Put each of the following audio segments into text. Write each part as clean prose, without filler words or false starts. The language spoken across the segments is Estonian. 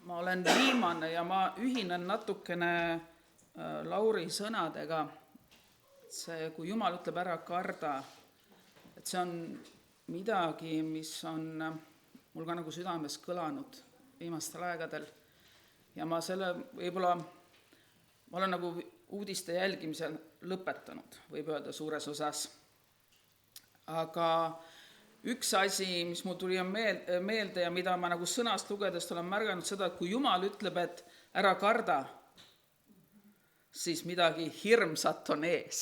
ma olen viimane ja ma ühinen natukene Lauri sõnadega. See, kui Jumal ütleb ära karda, et see on midagi, mis on mul ka nagu südames kõlanud viimastel aegadel. Ja ma selle võib-olla, ma olen nagu uudiste jälgimisel lõpetanud, võib öelda suures osas. Aga üks asi, mis mul tuli meelde ja mida ma nagu sõnast lugedes olen märganud seda, et kui Jumal ütleb, et ära karda, siis midagi hirmsat on ees.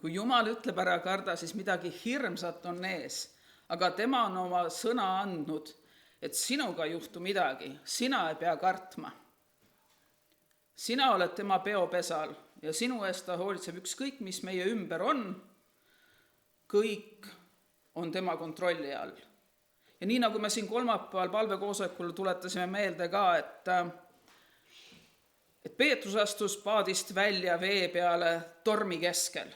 Kui Jumal ütleb ära karda, siis midagi hirmsat on ees. Aga tema on oma sõna andnud, et sinuga ei juhtu midagi, sina ei pea kartma. Sina oled tema peopesal ja sinu eest ta hoolitseb ükskõik, mis meie ümber on, kõik on tema kontrolli all. Ja nii nagu me siin kolmapäeval palvekoosolekul tuletasime meelde ka, et Peetrus astus paadist välja vee peale tormi keskel,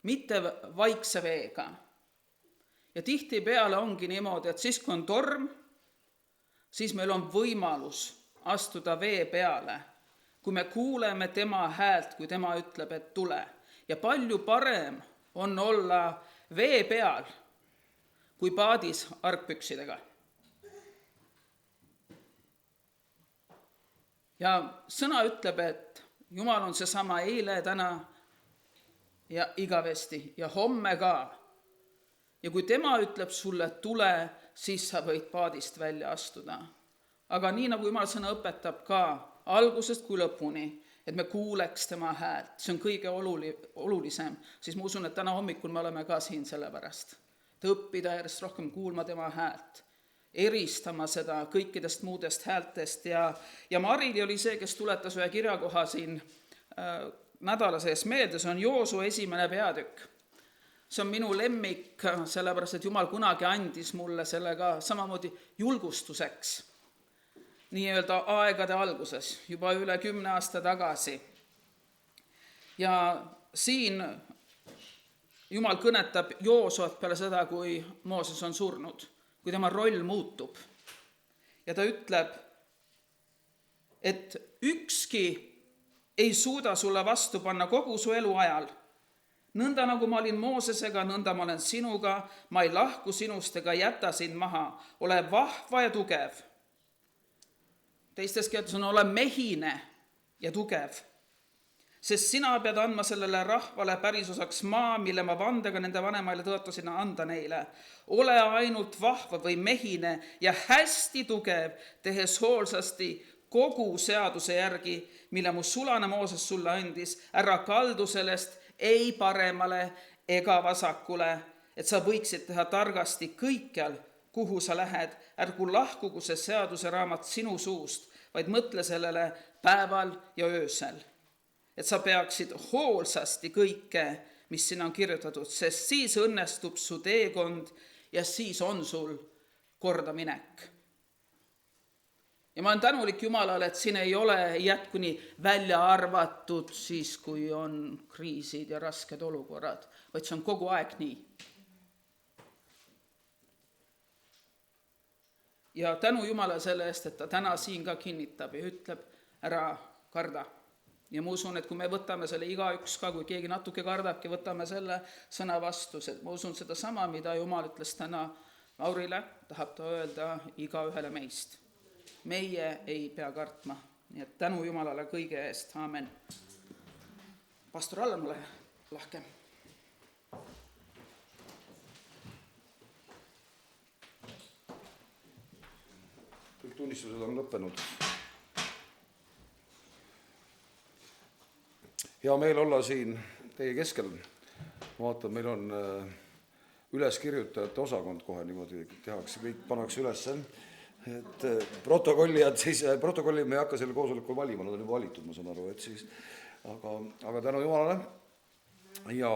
mitte vaikse veega. Ja tihtipeale ongi niimoodi, et siis kui on torm, siis meil on võimalus astuda vee peale, kui me kuuleme tema häält, kui tema ütleb, et tule. Ja palju parem on olla vee peal kui paadis argpüksidega. Ja sõna ütleb, et Jumal on seesama eile, täna ja igavesti ja homme ka. Ja kui tema ütleb sulle tule, siis sa võid paadist välja astuda. Aga nii nagu Jumal sõna õpetab ka algusest kui lõpuni, et me kuuleks tema häält, see on kõige olulisem, siis ma usun, et täna hommikul me oleme ka siin sellepärast. Et õppida järjest rohkem kuulma tema häält, eristama seda kõikidest muudest häältest ja Marili oli see, kes tuletas ühe kirjakoha siin nädala sees meelde, see on Joosue 1. peatükk. See on minu lemmik, sellepärast, et Jumal kunagi andis mulle sellega samamoodi julgustuseks. Nii-öelda aegade alguses, juba üle 10 aasta tagasi. Ja siin Jumal kõnetab Joosuat peale seda, kui Mooses on surnud, kui tema roll muutub. Ja ta ütleb, et ükski ei suuda sulle vastu panna kogu su elu ajal. Nõnda nagu ma olin Moosesega, nõnda ma olen sinuga, ma ei lahku sinust ega jäta sind maha. Ole vahva ja tugev. Teistes keeltes on ole mehine ja tugev. Sest sina pead andma sellele rahvale pärisosaks maa, mille ma vandega nende vanemaile tõotasin anda neile. Ole ainult vahva või mehine ja hästi tugev, tehes hoolsasti kogu seaduse järgi, mille mu sulane Mooses sulle andis. Ära kaldu sellest ei paremale ega vasakule, et sa võiksid teha targasti kõikjal, kuhu sa lähed. Ärgu lahkugu see seaduse raamat sinu suust, vaid mõtle sellele päeval ja öösel. Et sa peaksid hoolsasti kõike, mis sinna on kirjutatud, sest siis õnnestub su teekond ja siis on sul kordaminek. Ja ma olen tänulik Jumalale, et siin ei ole jätkuni välja arvatud siis, kui on kriisid ja rasked olukorrad, vaid see on kogu aeg nii. Ja tänu Jumala selle eest, et ta täna siin ka kinnitab ja ütleb, ära karda. Ja ma usun, et kui me võtame selle igaüks ka, kui keegi natuke kardabki, võtame selle sõna vastu. Ma usun seda sama, mida Jumal ütles täna Laurile, tahab ta öelda iga ühele meist. Meie ei pea kartma. Nii et tänu Jumalale kõige eest. Aamen. Pastor Allan, ole lahke. Kõik tunnistused on lõppenud. Hea meel olla siin teie keskel. Ma vaatan, meil on üleskirjutajate osakond kohe niimoodi tehakse, kõik pannakse üles. Et protokollijad siis, protokolli me ei hakka selle koosolekul valima, nad on juba valitud, ma saan aru, et siis, aga tänu Jumalale. Ja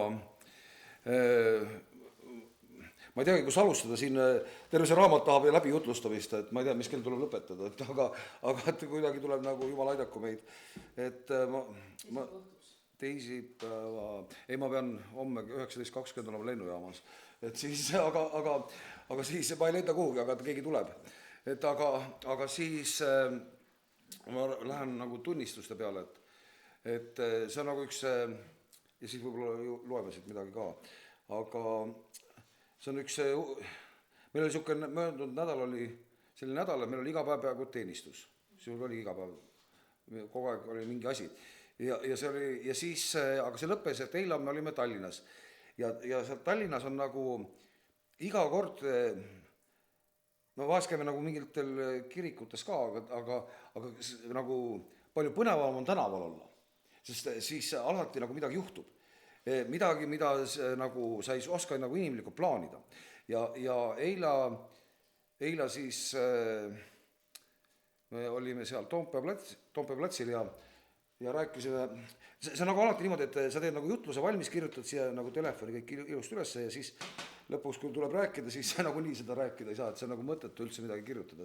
ma ei teagi, kus alustada, siin terve see raamat tahab läbi jutlustamist, et ma ei tea, mis kell tuleb lõpetada, aga et kuidagi tuleb nagu Jumal aidaku meid, et ma teisipäeva, ei ma pean homme 19.20 olema lennujaamas et siis, aga siis ma ei lenda kuhugi, aga keegi tuleb. Et aga siis ma lähen nagu tunnistuste peale, et see on nagu üks, ja siis võib-olla loeme siit midagi ka, aga see on üks, meil oli niisugune möödunud nädal oli selline nädal, et meil oli iga päev peaaegu teenistus, see oli iga päev, kogu aeg oli mingi asi ja see oli ja siis, aga see lõppes, et eile me olime Tallinnas ja seal Tallinnas on nagu iga kord, no vahest käime nagu mingitel kirikutes ka, aga nagu palju põnevam on tänaval olla, sest siis alati nagu midagi juhtub. Midagi, mida nagu sa ei oska nagu inimlikult plaanida. Ja eila siis me olime seal Toompea platsil ja rääkisime, see on nagu alati niimoodi, et sa teed nagu jutluse valmis, kirjutad siia nagu telefoni kõik ilusti üles ja siis lõpuks, kui tuleb rääkida, siis sa nagu nii seda rääkida ei saa, et see on nagu mõttetu üldse midagi kirjutada,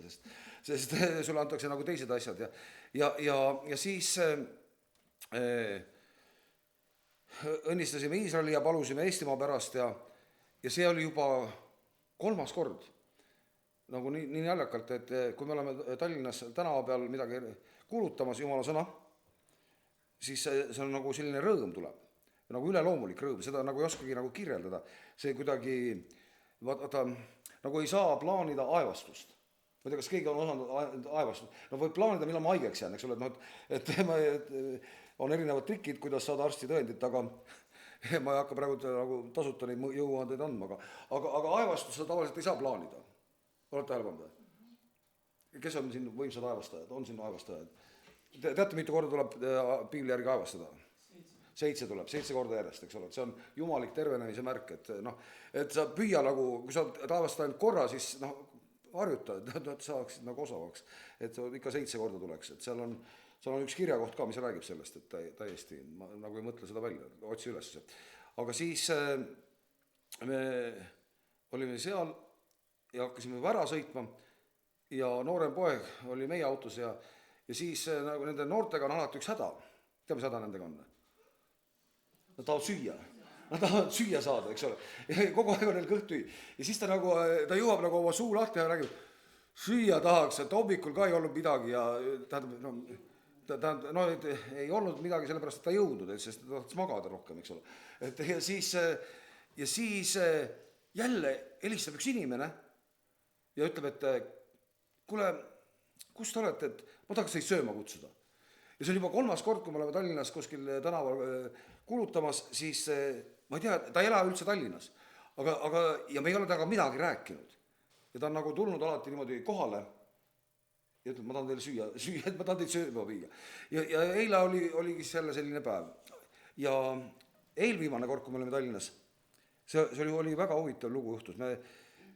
sest sulle antakse nagu teised asjad ja siis õnnistasime Iisraeli ja palusime Eestimaa pärast ja see oli juba 3. kord. Nagu nii naljakalt, et kui me oleme Tallinnas tänava peal midagi kuulutamas Jumala sõna, siis see on nagu selline rõõm tuleb, nagu üleloomulik rõõm, seda nagu ei oskagi nagu kirjeldada. See kuidagi, vaata, nagu ei saa plaanida aevastust. Ma ei tea, kas keegi on osanud aevastust. No võib plaanida, millal ma haigeks jään, eks ole, et on erinevad trikid, kuidas saada arsti tõendit, aga ma ei hakka praegu nagu tasuta neid jõuandeid andma, aga aevastust tavaliselt ei saa plaanida. Olete tähelepanu? Kes on siin võimsad aevastajad? On siin aevastajad? Teate, mitu korda tuleb piibli järgi aevastada? 7 tuleb, 7 korda järjest, eks ole, et see on jumalik tervenemise märk, et sa püüa nagu, kui sa aevastada ainult korra, siis harjuta, et saaksid nagu osavaks, et ikka 7 korda tuleks, et seal on üks kirjakoht ka, mis räägib sellest, et täiesti, ma nagu ei mõtle seda välja, otsi üles. Aga siis me olime seal ja hakkasime ära sõitma ja noorem poeg oli meie autos ja siis nagu nende noortega on alati üks häda. Tea, mis häda nendega on? Nad tahavad süüa. Nad tahavad süüa saada, eks ole. Ja kogu aeg on neil kõht tühi. Ja siis ta jõuab nagu oma suu lahti ja räägib, süüa tahaks, et hommikul ka ei olnud midagi ja tähendab, ei olnud midagi sellepärast, et ta jõudnud, sest ta tahaks magada rohkem, eks ole. Ja siis jälle helistab üks inimene ja ütleb, et kuule, kus te olete, et ma tahaks teid sööma kutsuda. Ja see on juba 3. kord, kui me oleme Tallinnas kuskil tänaval kulutamas, siis ma ei tea, ta ei ela üldse Tallinnas, ja me ei ole temaga midagi rääkinud. Ja ta on nagu tulnud alati niimoodi kohale ja ütleb, ma tahan teile süüa, ma tahan teid sööma viia. Ja eile oligi selle selline päev. Ja eelviimane kord, kui me oleme Tallinnas, see oli väga huvitav lugu juhtus.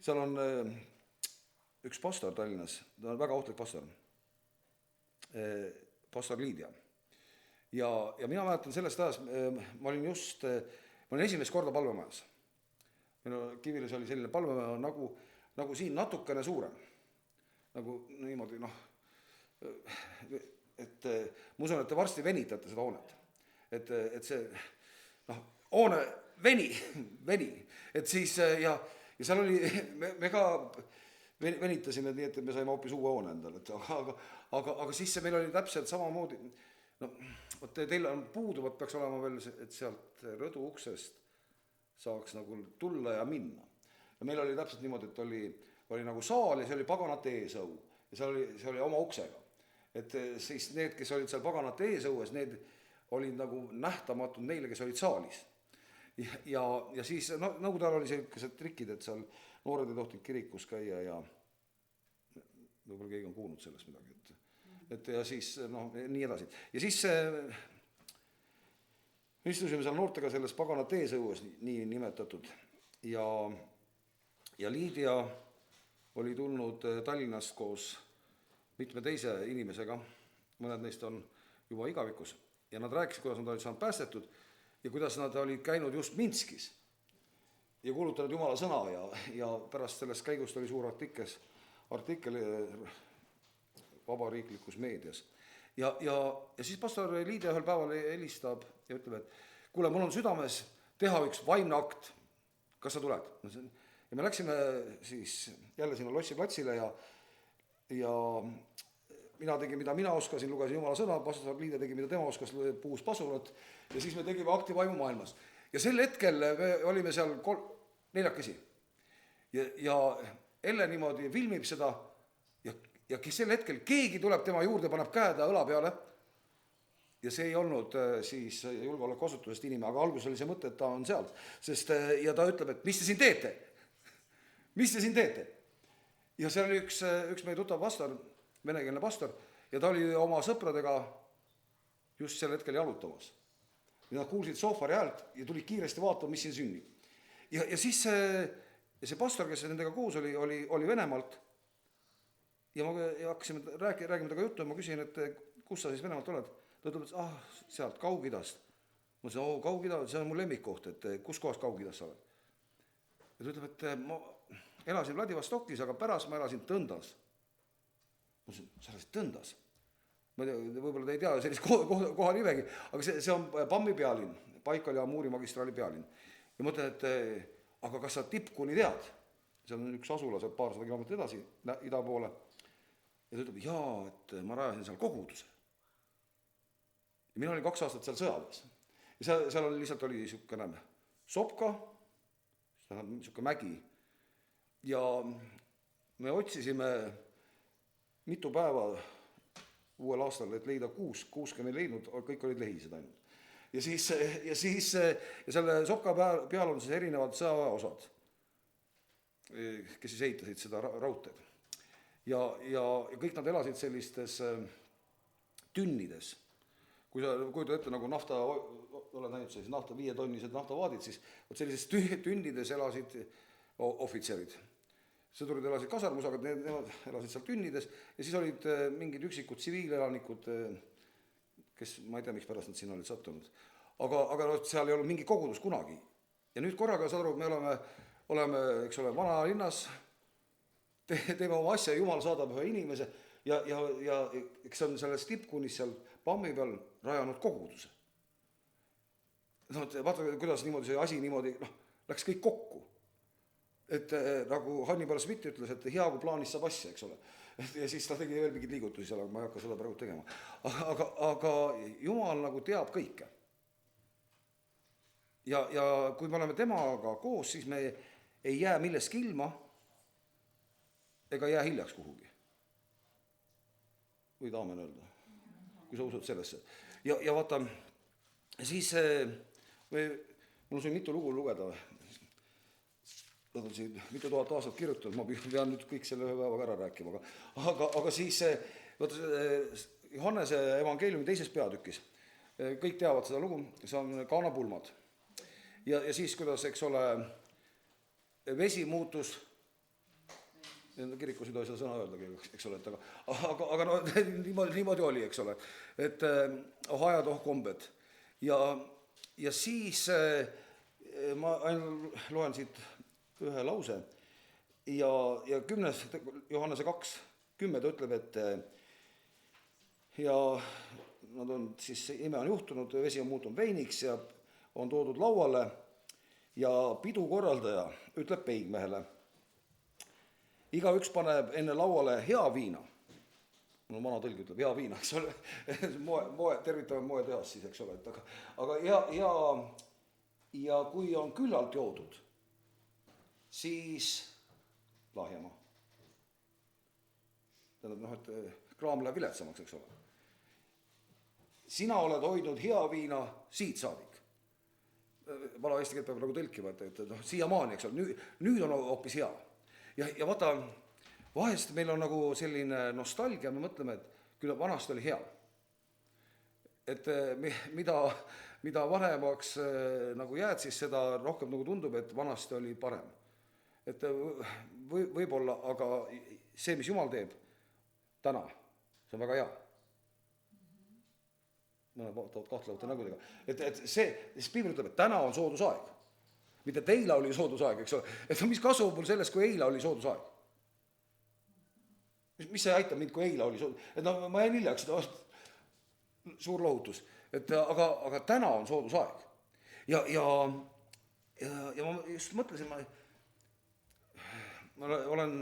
Seal on üks pastor Tallinnas, ta on väga ohtlik pastor. Pastor Liidia. Ja mina mäletan sellest ajast, ma olin esimest korda palvemajas. Minu Kivilis oli selline palvemaja nagu siin natukene suurem. Nagu niimoodi, et ma usun, et te varsti venitate seda hoonet. Et see, hoone veni, et siis, ja seal oli, me ka venitasime nii, et me saime hoopis uue hoone endale, aga siis meil oli täpselt samamoodi, teil on puuduvat, peaks olema veel, et sealt rõdu uksest saaks nagu tulla ja minna. Ja meil oli täpselt niimoodi, et oli nagu saal ja see oli paganate eesõu ja see oli oma uksega. Et siis need, kes olid seal paganate eesõues, need olid nagu nähtamatud neile, kes olid saalis. Ja siis, nagu tal oli sellised trikid, et seal noored ei tohtinud kirikus käia ja võib-olla keegi on kuulnud sellest midagi, et ja siis, nii edasi. Ja siis istusime seal noortega selles paganate eesõues, nii nimetatud, ja Liidia oli tulnud Tallinnast koos mitme teise inimesega, mõned neist on juba igavikus, ja nad rääkisid, kuidas nad olid saanud päästetud ja kuidas nad olid käinud just Minskis ja kuulutanud Jumala sõna ja pärast sellest käigust oli suur artikkel vabariiklikus meedias. Ja siis pastor Liidia ühel päeval helistab ja ütleb, et kuule, mul on südames teha üks vaimne akt kas sa tuled? Ja me läksime siis jälle sinna Lossi platsile ja mina tegin, mida mina oskasin, lugesin Jumala sõna, pastor Liide tegi, mida tema oskas, puhus pasulat ja siis me tegime akti vaimumaailmas. Ja sel hetkel me olime seal neljakesi ja Elle niimoodi filmib seda ja sel hetkel keegi tuleb tema juurde, paneb käe ta õla peale ja see ei olnud siis julgeolekuasutusest inimene, aga alguses oli see mõte, et ta on seal, sest ja ta ütleb, et mis te siin teete? Mis te siin teete? Ja seal oli üks meie tuttav pastor, venekeelne pastor, ja ta oli oma sõpradega just sel hetkel jalutamas. Ja nad kuulsid soofari häält ja tulid kiiresti vaatama, mis siin sünnib. Ja siis see pastor, kes nendega koos oli Venemaalt, ja ma hakkasime räägime temaga juttu ja ma küsin, et kus sa siis Venemaalt oled? Ta ütleb, et sealt Kaug-Idast. Ma ütlesin, Kaug-Ida, see on mu lemmikkoht, et kus kohas Kaug-Idas sa oled? Ja ta ütleb, et ma elasin Vladivostokis, aga pärast ma elasin Tõndas. Ma ütlesin, sa elasid Tõndas? Ma ei tea, võib-olla te ei tea sellist koha nimegi, aga see on Pammi pealinn, Baikali ja Amuri magistraali pealinn. Ja mõtlen, et aga kas sa Tipkuni tead? Seal on üks asula, seal paarsada kilomeetrit edasi, ida poole. Ja ta ütleb, jaa, et ma rajasin seal koguduse. Ja mina olin 2 aastat seal sõjaväes. Ja seal lihtsalt oli niisugune sopka, niisugune mägi. Ja me otsisime mitu päeva uuel aastal, et leida 6 me leidnud, kõik olid lehised ainult. Ja selle sopka peal on siis erinevad sõjaväeosad, kes siis ehitasid seda raudteed. Ja kõik nad elasid sellistes tünnides. Kui sa kujutad ette nagu nafta, olen näinud sellised 5-tonnised naftavaadid, siis sellises tünnides elasid ohvitserid. Sõdurid elasid kasarmus, aga nemad elasid seal tünnides ja siis olid mingid üksikud tsiviilelanikud, kes ma ei tea, miks pärast nad sinna olid sattunud. Aga seal ei olnud mingi kogudus kunagi. Ja nüüd korraga, saad aru, me oleme eks ole, vana linnas, teeme oma asja, Jumal saadab ühe inimese ja eks on selles Tipkunis seal Pammi peal rajanud koguduse. Vaata, kuidas niimoodi see asi niimoodi, läks kõik kokku. Et nagu Hannibal Smith ütles, et hea kui plaanis saab asja, eks ole. Ja siis ta tegi veel mingid liigutusi seal, aga ma ei hakka seda praegu tegema. Aga Jumal nagu teab kõike. Ja kui me oleme temaga koos, siis me ei jää millestki ilma ega jää hiljaks kuhugi. Võid aamen öelda, kui sa usud sellesse. Ja vaata, siis mul on siin mitu lugu lugeda. Nad on siin mitu tuhat aastat kirjutatud, ma pean nüüd kõik selle ühe päevaga ära rääkima. Aga siis Johannese evangeeliumi 2. peatükis, kõik teavad seda lugu, see on Kaana pulmad. Ja siis, kuidas, eks ole, vesi muutus, kirikus ei tohi seda sõna öeldagi, eks ole, aga no, niimoodi oli, eks ole, et ajad kombed. Ja siis ma loen siit ühe lause ja 10. Johannese 2:10 ta ütleb, et ja nad on siis, ime on juhtunud, vesi on muutunud veiniks ja on toodud lauale ja pidu korraldaja ütleb peigmehele. Igaüks paneb enne lauale hea viina. Mul vana tõlg ütleb hea viina, eks ole. Tervitame moetehas siis, eks ole. Aga ja kui on küllalt joodud, siis lahjama. Tähendab, et kraam läheb viletsamaks, eks ole. Sina oled hoidnud hea viina siit saadik. Vana eesti keelt peab nagu tõlkima, et siiamaani, eks ole, nüüd on hoopis hea. Ja vaata, vahest meil on nagu selline nostalgia, me mõtleme, et küll vanasti oli hea. Et mida vanemaks nagu jääd, siis seda rohkem nagu tundub, et vanasti oli parem. Et võib-olla, aga see, mis Jumal teeb täna, see on väga hea. Mõned vaatavad kahtlevate nägudega. Et see piibel ütleb, et täna on soodusaeg. Mitte et eile oli soodusaeg, eks ole. Et mis kasu mul sellest, kui eile oli soodusaeg? Mis see aitab mind, kui eile oli soodusaeg? Et no ma jäin hiljaks, suur lohutus. Aga täna on soodusaeg. Ja ja ma just mõtlesin, ma olen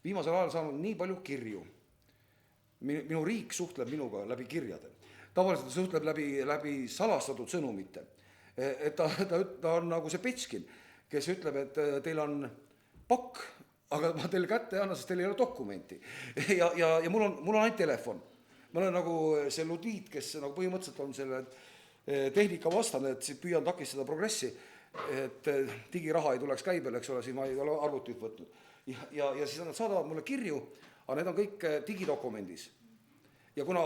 viimasel ajal saanud nii palju kirju. Minu riik suhtleb minuga läbi kirjade. Tavaliselt ta suhtleb läbi salastatud sõnumite. Et ta on nagu see Petskin, kes ütleb, et teil on pakk, aga ma teile kätte ei anna, sest teil ei ole dokumenti. Ja mul on ainult telefon. Ma olen nagu see ludiit, kes nagu põhimõtteliselt on selle tehnika vastane, et püüan takistada progressi, et digiraha ei tuleks käibele, eks ole, siis ma ei ole arvutit võtnud. Ja siis nad saadavad mulle kirju, aga need on kõik digidokumendis. Ja kuna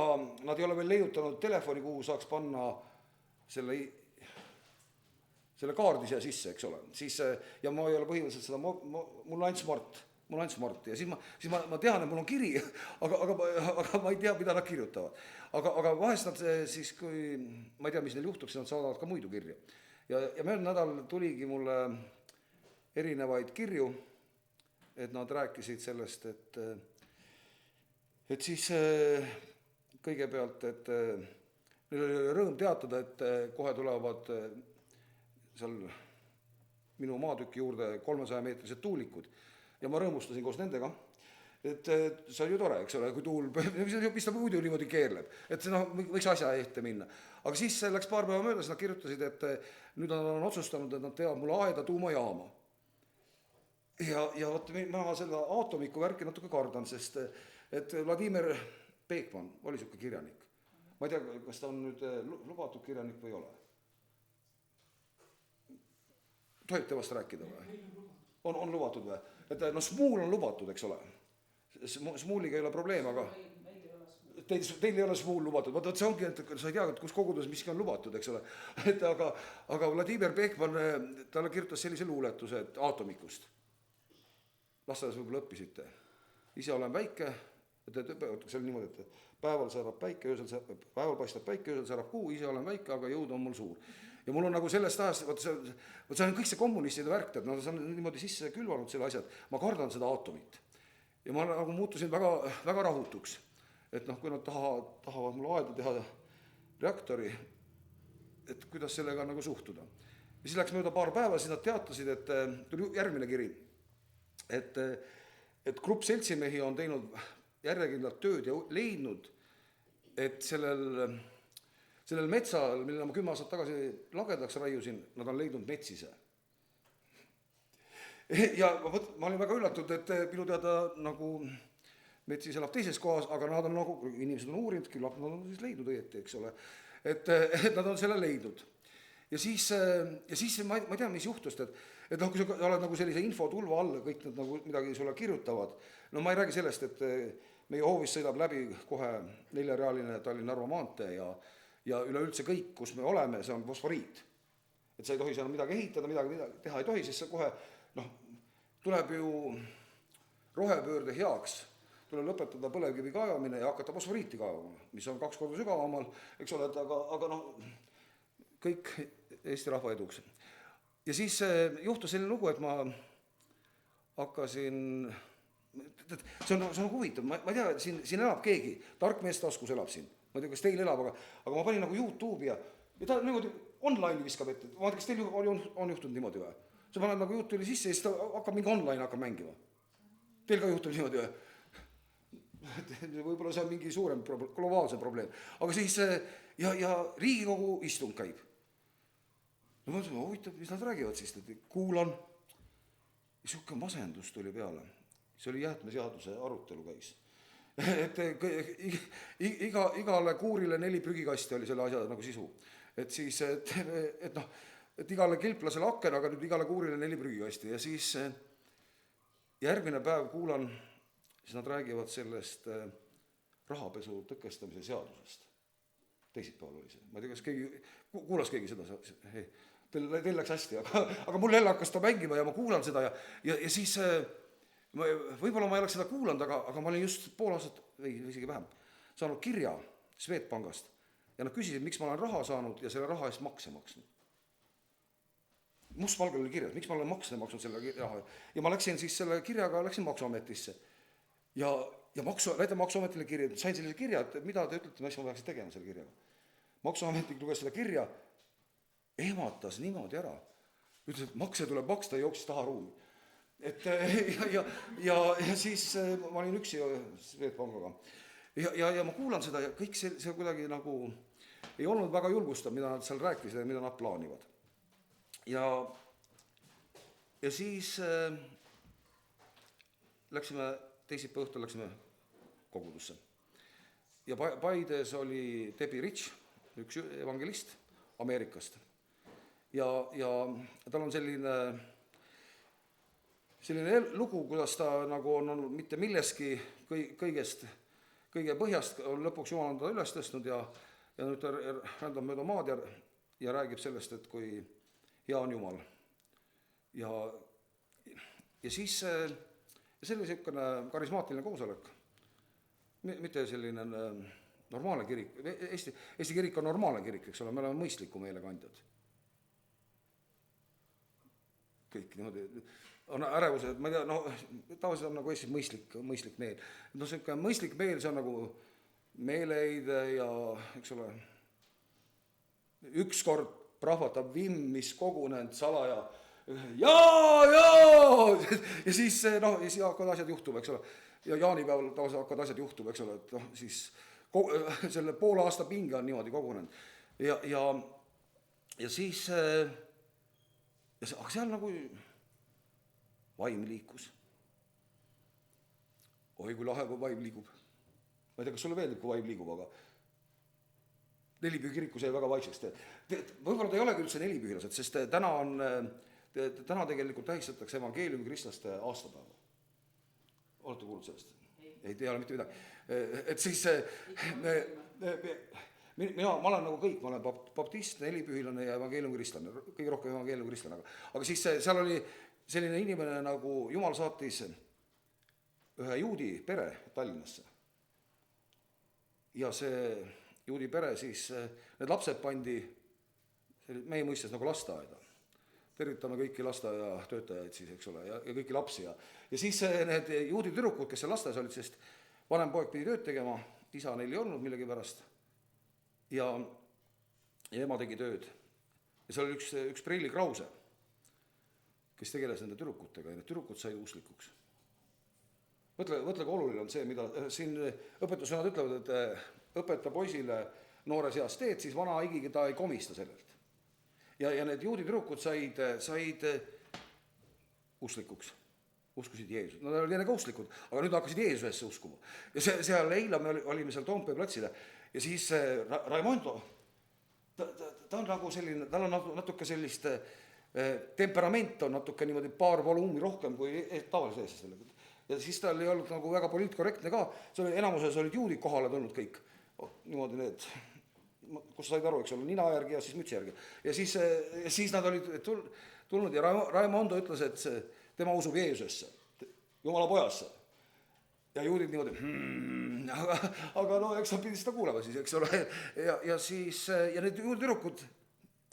nad ei ole veel leiutanud telefoni, kuhu saaks panna selle kaardi siia sisse, eks ole, siis, ja ma ei ole põhimõtteliselt seda, mul on ainult smart ja siis ma tean, et mul on kiri, aga ma ei tea, mida nad kirjutavad. Aga vahest nad siis, kui ma ei tea, mis neil juhtub, siis nad saadavad ka muidu kirju. Ja möödunud nädal tuligi mulle erinevaid kirju, et nad rääkisid sellest, et siis kõigepealt, et neil oli rõõm teatada, et kohe tulevad seal minu maatüki juurde 300-meetrised tuulikud ja ma rõõmustasin koos nendega, et see on ju tore, eks ole, kui tuul, mis ta muidu niimoodi keerleb, et see võiks asja ette minna. Aga siis läks paar päeva mööda, siis nad kirjutasid, et nüüd nad on otsustanud, et nad teevad mulle Aeda tuumajaama. Ja võt, ma seda aatomiku värki natuke kardan, sest et Vladimir Beekman oli siuke kirjanik. Ma ei tea, kas ta on nüüd lubatud kirjanik või ei ole. Tohib te vast rääkida või? On lubatud või? Et Smuul on lubatud, eks ole. Smuuliga ei ole probleem, aga teil ei ole Smuul lubatud. Vaat see ongi, et sa ei tea, kus kogudes miski on lubatud, eks ole. Aga Vladimir Beekman, talle kirjutas sellise luuletuse, et aatomikust. Lasteaias võib-olla õppisite. Ise olen väike, see on niimoodi, et päeval paistab päike, öösel särab kuu, ise olen väike, aga jõud on mul suur. Ja mul on nagu sellest ajast, see on kõik see kommunistide värk, et nad on niimoodi sisse külvanud selle asjad, ma kardan seda aatomit. Ja ma nagu muutusin väga, väga rahutuks, et kui nad tahavad mulle Aeda teha reaktori, et kuidas sellega nagu suhtuda. Ja siis läks mööda paar päeva, siis nad teatasid, et tuli järgmine kiri, et grupp seltsimehi on teinud järjekindlalt tööd ja leidnud, et sellel metsal, mille ma 10 aastat tagasi lagedaks raiusin, nad on leidnud metsise. Ja ma olin väga üllatud, et minu teada nagu metsis elab teises kohas, aga nad on nagu, inimesed on uurinud, küllap nad on siis leidnud õieti, eks ole, et nad on selle leidnud. Ja siis ma ei tea, mis juhtust, et kui sa oled nagu sellise infotulva all, kõik nad nagu midagi sulle kirjutavad, no ma ei räägi sellest, et meie hoovis sõidab läbi kohe 4-realine Tallinna-Narva maantee ja üleüldse kõik, kus me oleme, see on fosforiit. Et sa ei tohi seal midagi ehitada, midagi teha ei tohi, siis see kohe, tuleb ju rohepöörde heaks, tuleb lõpetada põlevkivi kaevamine ja hakata fosforiiti kaevama, mis on 2 korda sügavamal, eks ole, aga kõik Eesti rahva eduks. Ja siis juhtus selline lugu, et ma hakkasin, see on huvitav, ma ei tea, siin elab keegi, tark mees taskus elab siin, ma ei tea, kas teil elab, aga ma panin nagu YouTube'i ja ta niimoodi online'i viskab ette, ma ei tea, kas teil on juhtunud niimoodi või? Sa paned nagu YouTube'i sisse ja siis ta hakkab mingi online hakkab mängima. Teil ka juhtub niimoodi või? Võib-olla see on mingi suurem globaalse probleem, aga siis ja Riigikogu istung käib. No ma mõtlen, huvitav, mis nad räägivad siis, kuulan ja siuke masendus tuli peale, see oli jäätmeseaduse arutelu käis, et igale kuurile 4 prügikasti oli selle asja nagu sisu, et siis, et igale kilplasele aken, aga nüüd igale kuurile 4 prügikasti ja siis järgmine päev kuulan, siis nad räägivad sellest rahapesu tõkestamise seadusest. Teisipäeval oli see. Ma ei tea, kas kuulas keegi seda? Teil läks hästi, aga mul jälle hakkas ta mängima ja ma kuulan seda ja siis võib-olla ma ei oleks seda kuulanud, aga ma olin just pool aastat, või isegi vähem, saanud kirja Swedbankast ja nad küsisid, miks ma olen raha saanud ja selle raha eest makse maksnud. Mustvalgel oli kirjas, miks ma olen makse maksnud selle raha ja ma läksin siis selle kirjaga, läksin Maksuametisse ja näitan Maksuametile kirja, sain sellise kirja, et mida te ütlete, mis ma peaksin tegema selle kirjaga. Maksuametnik luges seda kirja, ehmatas niimoodi ära, ütles, et makse tuleb maksta ja jooksis taha ruumi. Et ja siis ma olin üksi Swedbankiga ja ma kuulan seda ja kõik see kuidagi nagu ei olnud väga julgustav, mida nad seal rääkisid ja mida nad plaanivad. Ja siis teisipäeva õhtul läksime kogudusse. Ja Paides oli Debbie Rich, üks evangelist Ameerikast. Ja tal on selline lugu, kuidas ta nagu on olnud mitte milleski kõige põhjast, on lõpuks Jumal on ta üles tõstnud ja nüüd ta rändab mööda maad ja räägib sellest, et kui hea on Jumal. Ja siis see oli niisugune karismaatiline koosolek, mitte selline normaalne kirik. Eesti kirik on normaalne kirik, eks ole, me oleme mõistliku meelekandjad. Kõik niimoodi on ärevused, ma ei tea, tavaliselt on nagu Eestis mõistlik meel. See mõistlik meel, see on nagu meeleheide ja, eks ole, ükskord prahvatab vimm, mis kogunenud salaja jaa, ja siis hakkavad asjad juhtuma, eks ole, ja jaanipäeval tavaliselt hakkavad asjad juhtuma, eks ole, et siis selle poole aasta pinge on niimoodi kogunenud ja siis aga seal nagu vaim liikus. Oi, kui lahe, kui vaim liigub. Ma ei tea, kas sulle meeldib, kui vaim liigub, aga Nelipühi kirikus jäi väga vaikseks. Võib-olla ta ei olegi üldse nelipühilased, sest täna tegelikult tähistatakse evangeeliumi kristlaste aastapäeva. Olete kuulnud sellest? Ei tea mitte midagi. Et siis ma olen nagu kõik, ma olen baptist, nelipühilane ja evangeeliumi kristlane, kõige rohkem evangeeliumi kristlane. Aga siis seal oli selline inimene, nagu Jumal saatis ühe juudi pere Tallinnasse. Ja see juudi pere siis, need lapsed pandi meie mõistes nagu lasteaeda. Tervitame kõiki lasteaia töötajaid siis, eks ole, ja kõiki lapsi. Ja siis need juudi tüdrukud, kes seal lasteaias olid, sest vanem poeg pidi tööd tegema, isa neil ei olnud millegi pärast. Ja ema tegi tööd. Ja seal oli üks Preili Krause, kes tegeles nende tüdrukutega ja need tüdrukud said usklikuks. Mõtle, kui oluline on see, mida siin õpetussõnad ütlevad, et õpeta poisile noores eas teed, siis vana igiga ta ei komista sellelt. Ja need juudi tüdrukud said usklikuks, uskusid Jeesus. Nad olid enne ka usklikud, aga nüüd hakkasid Jeesusesse uskuma. Ja seal eile me olime seal Toompea platsile ja siis Raimondo, ta on nagu selline, tal on natuke sellist temperament on natuke niimoodi paar voluumi rohkem kui tavalise eestlasele. Ja siis tal ei olnud nagu väga poliitkorrektne ka, enamuses olid juudid kohale tulnud kõik, niimoodi need, kus said aru, eks ole, nina järgi ja siis mütsi järgi. Ja siis nad olid tulnud ja Raimondo ütles, et tema usub Jeesusesse, Jumala pojasse. Ja juudid niimoodi, aga eks nad pidi seda kuulema siis, eks ole. Ja siis, ja need tüdrukud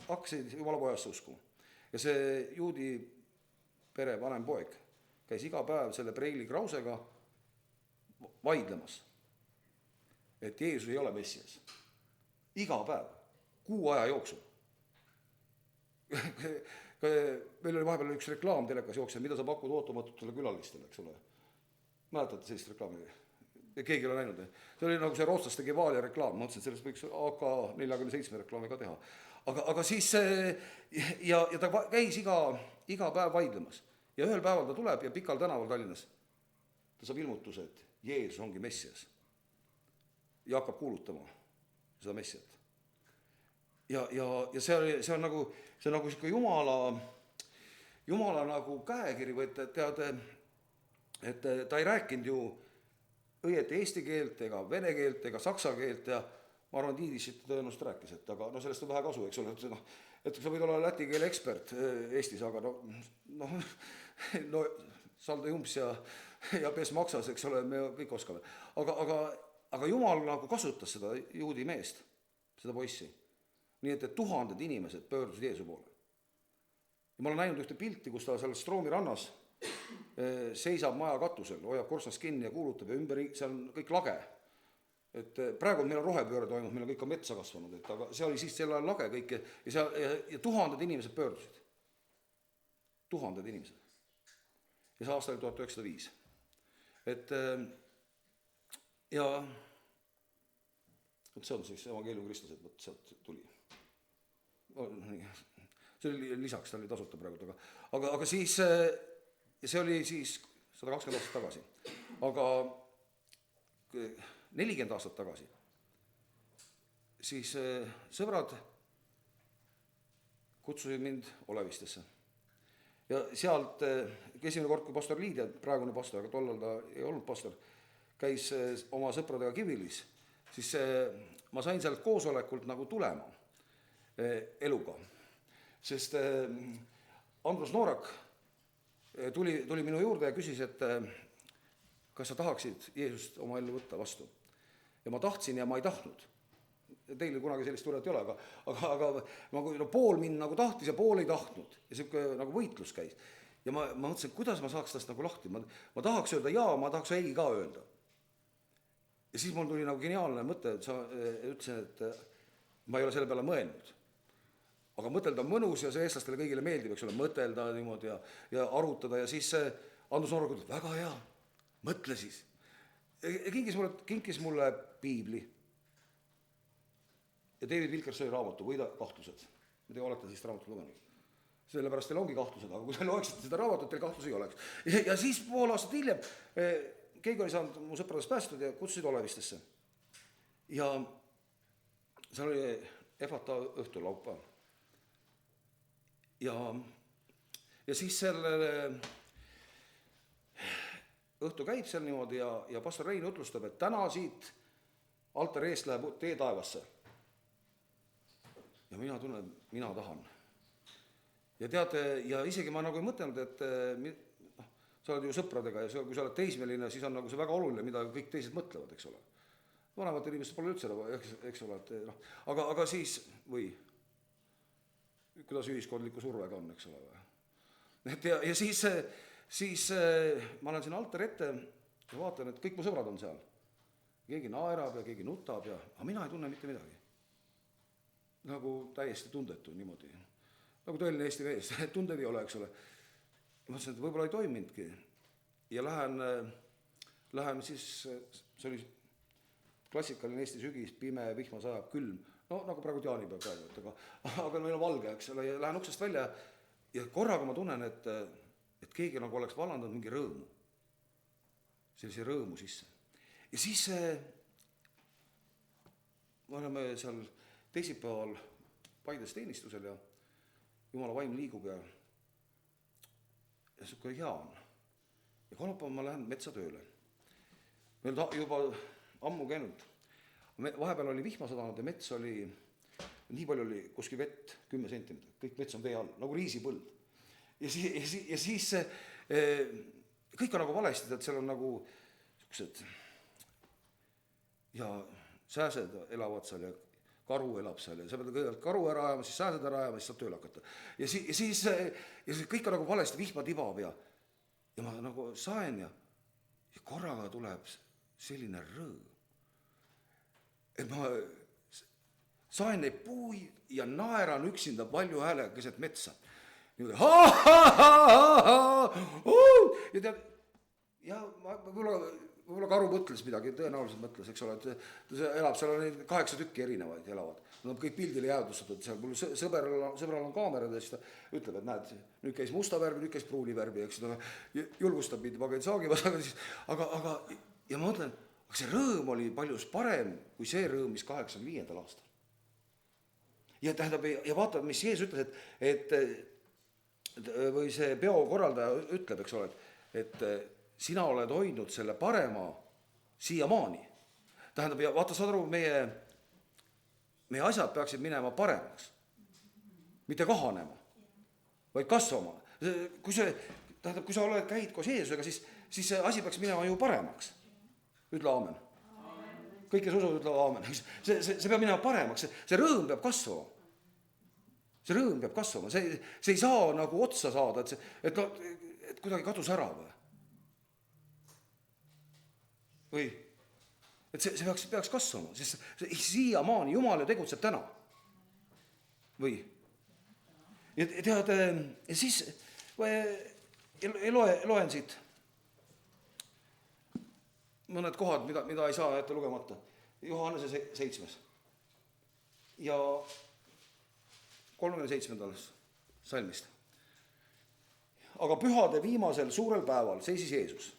hakkasid Jumala pojasse uskuma. Ja see juudi pere vanem poeg käis iga päev selle Preili Krausega vaidlemas, et Jeesus ei ole Messias. Iga päev, 6 aja jooksul. Meil oli vahepeal üks reklaam telekas jooksel, mida sa pakud ootamatutele külalistele, eks ole. Mäletate sellist reklaami? Keegi ei ole näinud. See oli nagu see rootslaste Gevalia reklaam, ma mõtlesin, et sellest võiks AK-47 reklaami ka teha. Aga siis ja ta käis iga päev vaidlemas. Ja ühel päeval ta tuleb ja Pikal tänaval Tallinnas. Ta saab ilmutuse, et Jeesus ongi Messias. Ja hakkab kuulutama seda Messiat. Ja see on nagu siuke Jumala nagu käekiri, või tead, et ta ei rääkinud ju õieti eesti keelt ega vene keelt ega saksa keelt ja ma arvan, et iidist tõenäoliselt rääkis, aga sellest on vähe kasu, eks ole, et sa võid olla läti keele ekspert Eestis, aga salda jumps ja pes maksas, eks ole, me kõik oskame. Aga Jumal nagu kasutas seda juudi meest, seda poissi, nii et 1000 inimesed pöördusid Jeesu poole. Ja ma olen näinud ühte pilti, kus ta seal Stroomi rannas seisab maja katusel, hoiab korstnast kinni ja kuulutab ja ümber, see on kõik lage. Et praegu meil on rohepööre toimunud, meil on kõik metsa kasvanud, aga see oli siis selle lage kõik ja 1000 inimesed pöördusid. tuhanded inimesed. Ja see aasta oli 1905. Et ja vot see on siis evangeeliumi kristlased, vot sealt tuli. See oli lisaks, ta oli tasuta praegu, aga siis, see oli siis 120 aastat tagasi, aga 40 aastat tagasi, siis sõbrad kutsusid mind Olevistesse. Ja sealt esimene kord, kui pastor Liidia, praegune pastor, aga tollal ta ei olnud pastor, käis oma sõpradega Kivilis, siis ma sain sealt koosolekult nagu tulema eluga. Sest Andrus Noorak tuli minu juurde ja küsis, et kas sa tahaksid Jeesust oma ellu võtta vastu. Ja ma tahtsin ja ma ei tahtnud. Teil kunagi sellist tunnet ei ole, aga ma pool mind nagu tahtis ja pool ei tahtnud. Ja selline nagu võitlus käis. Ja ma mõtlesin, kuidas ma saaks tast nagu lahti. Ma tahaks öelda jaa, ma tahaks ei ka öelda. Ja siis mul tuli nagu geniaalne mõte, et sa ütlesin, et ma ei ole selle peale mõelnud. Aga mõtelda on mõnus ja see eestlastele kõigile meeldib, eks ole, mõtelda niimoodi ja arutada ja siis Andrus Noorak ütles, väga hea, mõtle siis. Kinkis mulle piibli ja David Wilkersoni raamatu Võida kahtlused. Me te olete sellist raamatut lugenud. Sellepärast teil ongi kahtlused, aga kui te loeksite seda raamatut, teil kahtlusi ei oleks. Ja siis pool aastat hiljem keegi oli saanud mu sõpradest päästud ja kutsusid Olevistesse. Ja seal oli Efata õhtul laupäeval. Ja siis sellele õhtu käib seal niimoodi ja pastor Rein ütlustab, et täna siit altari eest läheb tee taevasse. Ja mina tunnen, mina tahan. Ja teate, ja isegi ma nagu ei mõtelnud, et sa oled ju sõpradega ja kui sa oled teismeline, siis on nagu see väga oluline, mida kõik teised mõtlevad, eks ole. Vanemad inimesed pole üldse, eks ole, et aga siis, või kuidas ühiskondliku survega on, eks ole. Et ja siis ma olen siin altari ette ja vaatan, et kõik mu sõbrad on seal. Keegi naerab ja keegi nutab aga mina ei tunne mitte midagi. Nagu täiesti tundetu niimoodi. Nagu tõeline Eesti mees, tunded ei ole, eks ole. Ja ma mõtlesin, et võib-olla ei toimindki. Ja lähen siis, see oli klassikaline Eesti sügis, pime, vihma sajab, külm. No nagu praegu jaanipäev praegu, aga meil on valge, eks ole, ja lähen uksest välja ja korraga ma tunnen, et keegi nagu oleks vallandanud mingi rõõmu. Sellise rõõmu sisse. Ja siis me oleme seal teisipäeval Paides teenistusel ja Jumala vaim liigub ja selline hea on. Ja kolmapäeval ma lähen metsatööle. Meil juba ammu käinud. Vahepeal oli vihma sadanud ja mets oli, nii palju oli kuskil vett, 10 sentimeetrit, kõik mets on vee all, nagu riisipõld. Ja siis kõik on nagu valesti, et seal on nagu sellised ja sääsed elavad seal ja karu elab seal ja sa pead kõigepealt karu ära ajama, siis sääsed ära ajama, siis saab tööle hakata. Ja siis kõik on nagu valesti, vihma tibab ja ma nagu saen ja korraga tuleb selline rõõm. Et ma saen neid puid ja naeran üksinda palju häälega keset metsa. Ja võib-olla karu mõtles midagi, tõenäoliselt mõtles, eks ole, et see elab, seal on 8 tükki erinevaid elavad. Nad on kõik pildile jäädustatud, seal mul sõbral on kaamerad ja siis ta ütleb, et näed, nüüd käis musta värvi, nüüd käis pruuni värvi, eks ta julgustab mind, ma käin saagimas, aga ja ma mõtlen, aga see rõõm oli paljus parem kui see rõõm, mis 85. aastal. Ja tähendab, ja vaatad, mis Jeesus ütles, et või see peokorraldaja ütleb, eks ole, et sina oled hoidnud selle parema siiamaani. Tähendab, ja vaata, saad aru, meie asjad peaksid minema paremaks. Mitte kahanema, vaid kasvama. Kui sa käid koos Jeesusega, siis see asi peaks minema ju paremaks. Ütle aamen. Kõik, kes usuvad, ütle aamen. See peab minema paremaks, see rõõm peab kasvama. See rõõm peab kasvama, see ei saa nagu otsa saada, et kuidagi kadus ära või, et see peaks kasvama, sest siiamaani Jumal ju tegutseb täna. Või? Ja tead, ja siis Loen siit mõned kohad, mida ei saa jätta lugemata. Johannese 7. ja 37. salmist. Aga pühade viimasel suurel päeval seisis Jeesus.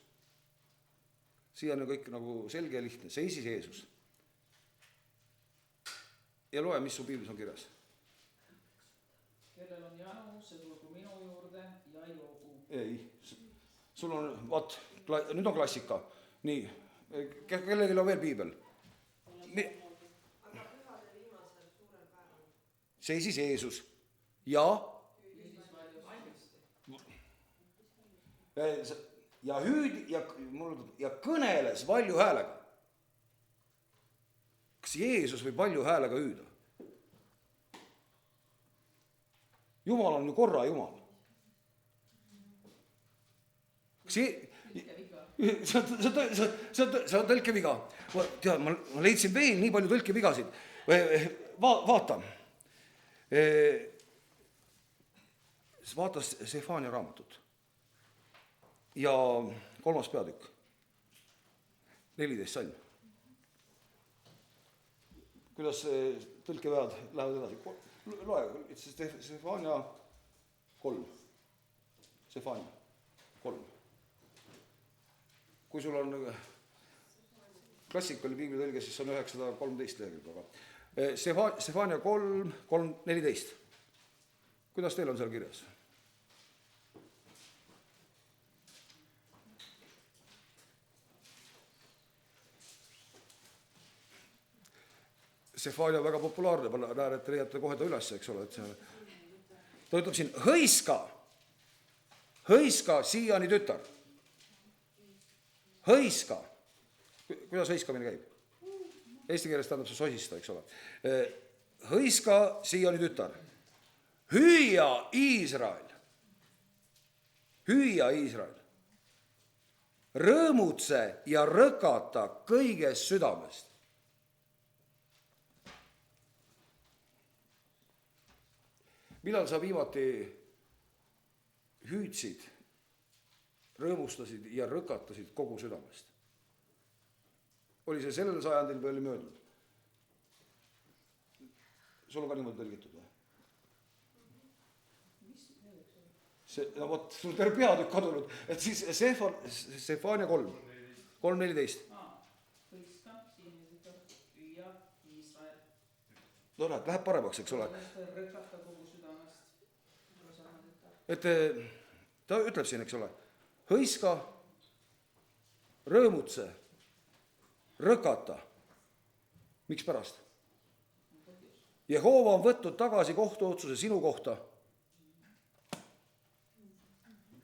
Siia on kõik nagu selge ja lihtne. Seisis Jeesus. Ja loe, mis su piiblis on kirjas. Kellel on janu, see tulgu minu juurde ja joogu. Ei, sul on, vaat, nüüd on klassika. Nii, kellelgi on veel piibel. Aga pühade viimasel suurel päeval. Seisis Jeesus ja kõneles valju häälega. Kas Jeesus võib valju häälega hüüda? Jumal on ju korra Jumal. See on tõlkeviga. Tead, ma leidsin veel nii palju tõlkevigasid. Vaata. Vaata Sefania raamatut. Ja 3. peatükk. 14 salm. Kuidas tõlkevead lähevad edasi? Loe, Sefania 3. Sefania 3. Kui sul on klassikali piiblitõlge, siis on 913 lehekülge. Sefania 3, 14. Kuidas teil on seal kirjas? Sefania on väga populaarne, ma näen, et leiate kohe ta üles, eks ole. Ta ütleb siin, hõiska Siiani tütar. Hõiska. Kuidas hõiskamine käib? Eesti keeles tähendab see sosista, eks ole. Hõiska Siiani tütar. Hüüa Iisrael. Hüüa Iisrael. Rõõmutse ja rõkata kõigest südamest. Millal sa viimati hüüdsid, rõõmustasid ja rõkatasid kogu südamest? Oli see sellel sajandil või oli möödunud? Sul on ka niimoodi tõlgitud või? No vot, sul terve peatükk kadunud. Et siis Sefania 3, 3.14. Hõiska, Siiani tütar, hüüa Iisrael. No näed, läheb paremaks, eks ole. Rõkata kogu südamest. Et ta ütleb siin, eks ole, hõiska, rõõmutse, rõkata. Miks pärast? Jehova on võtnud tagasi kohtuotsuse sinu kohta.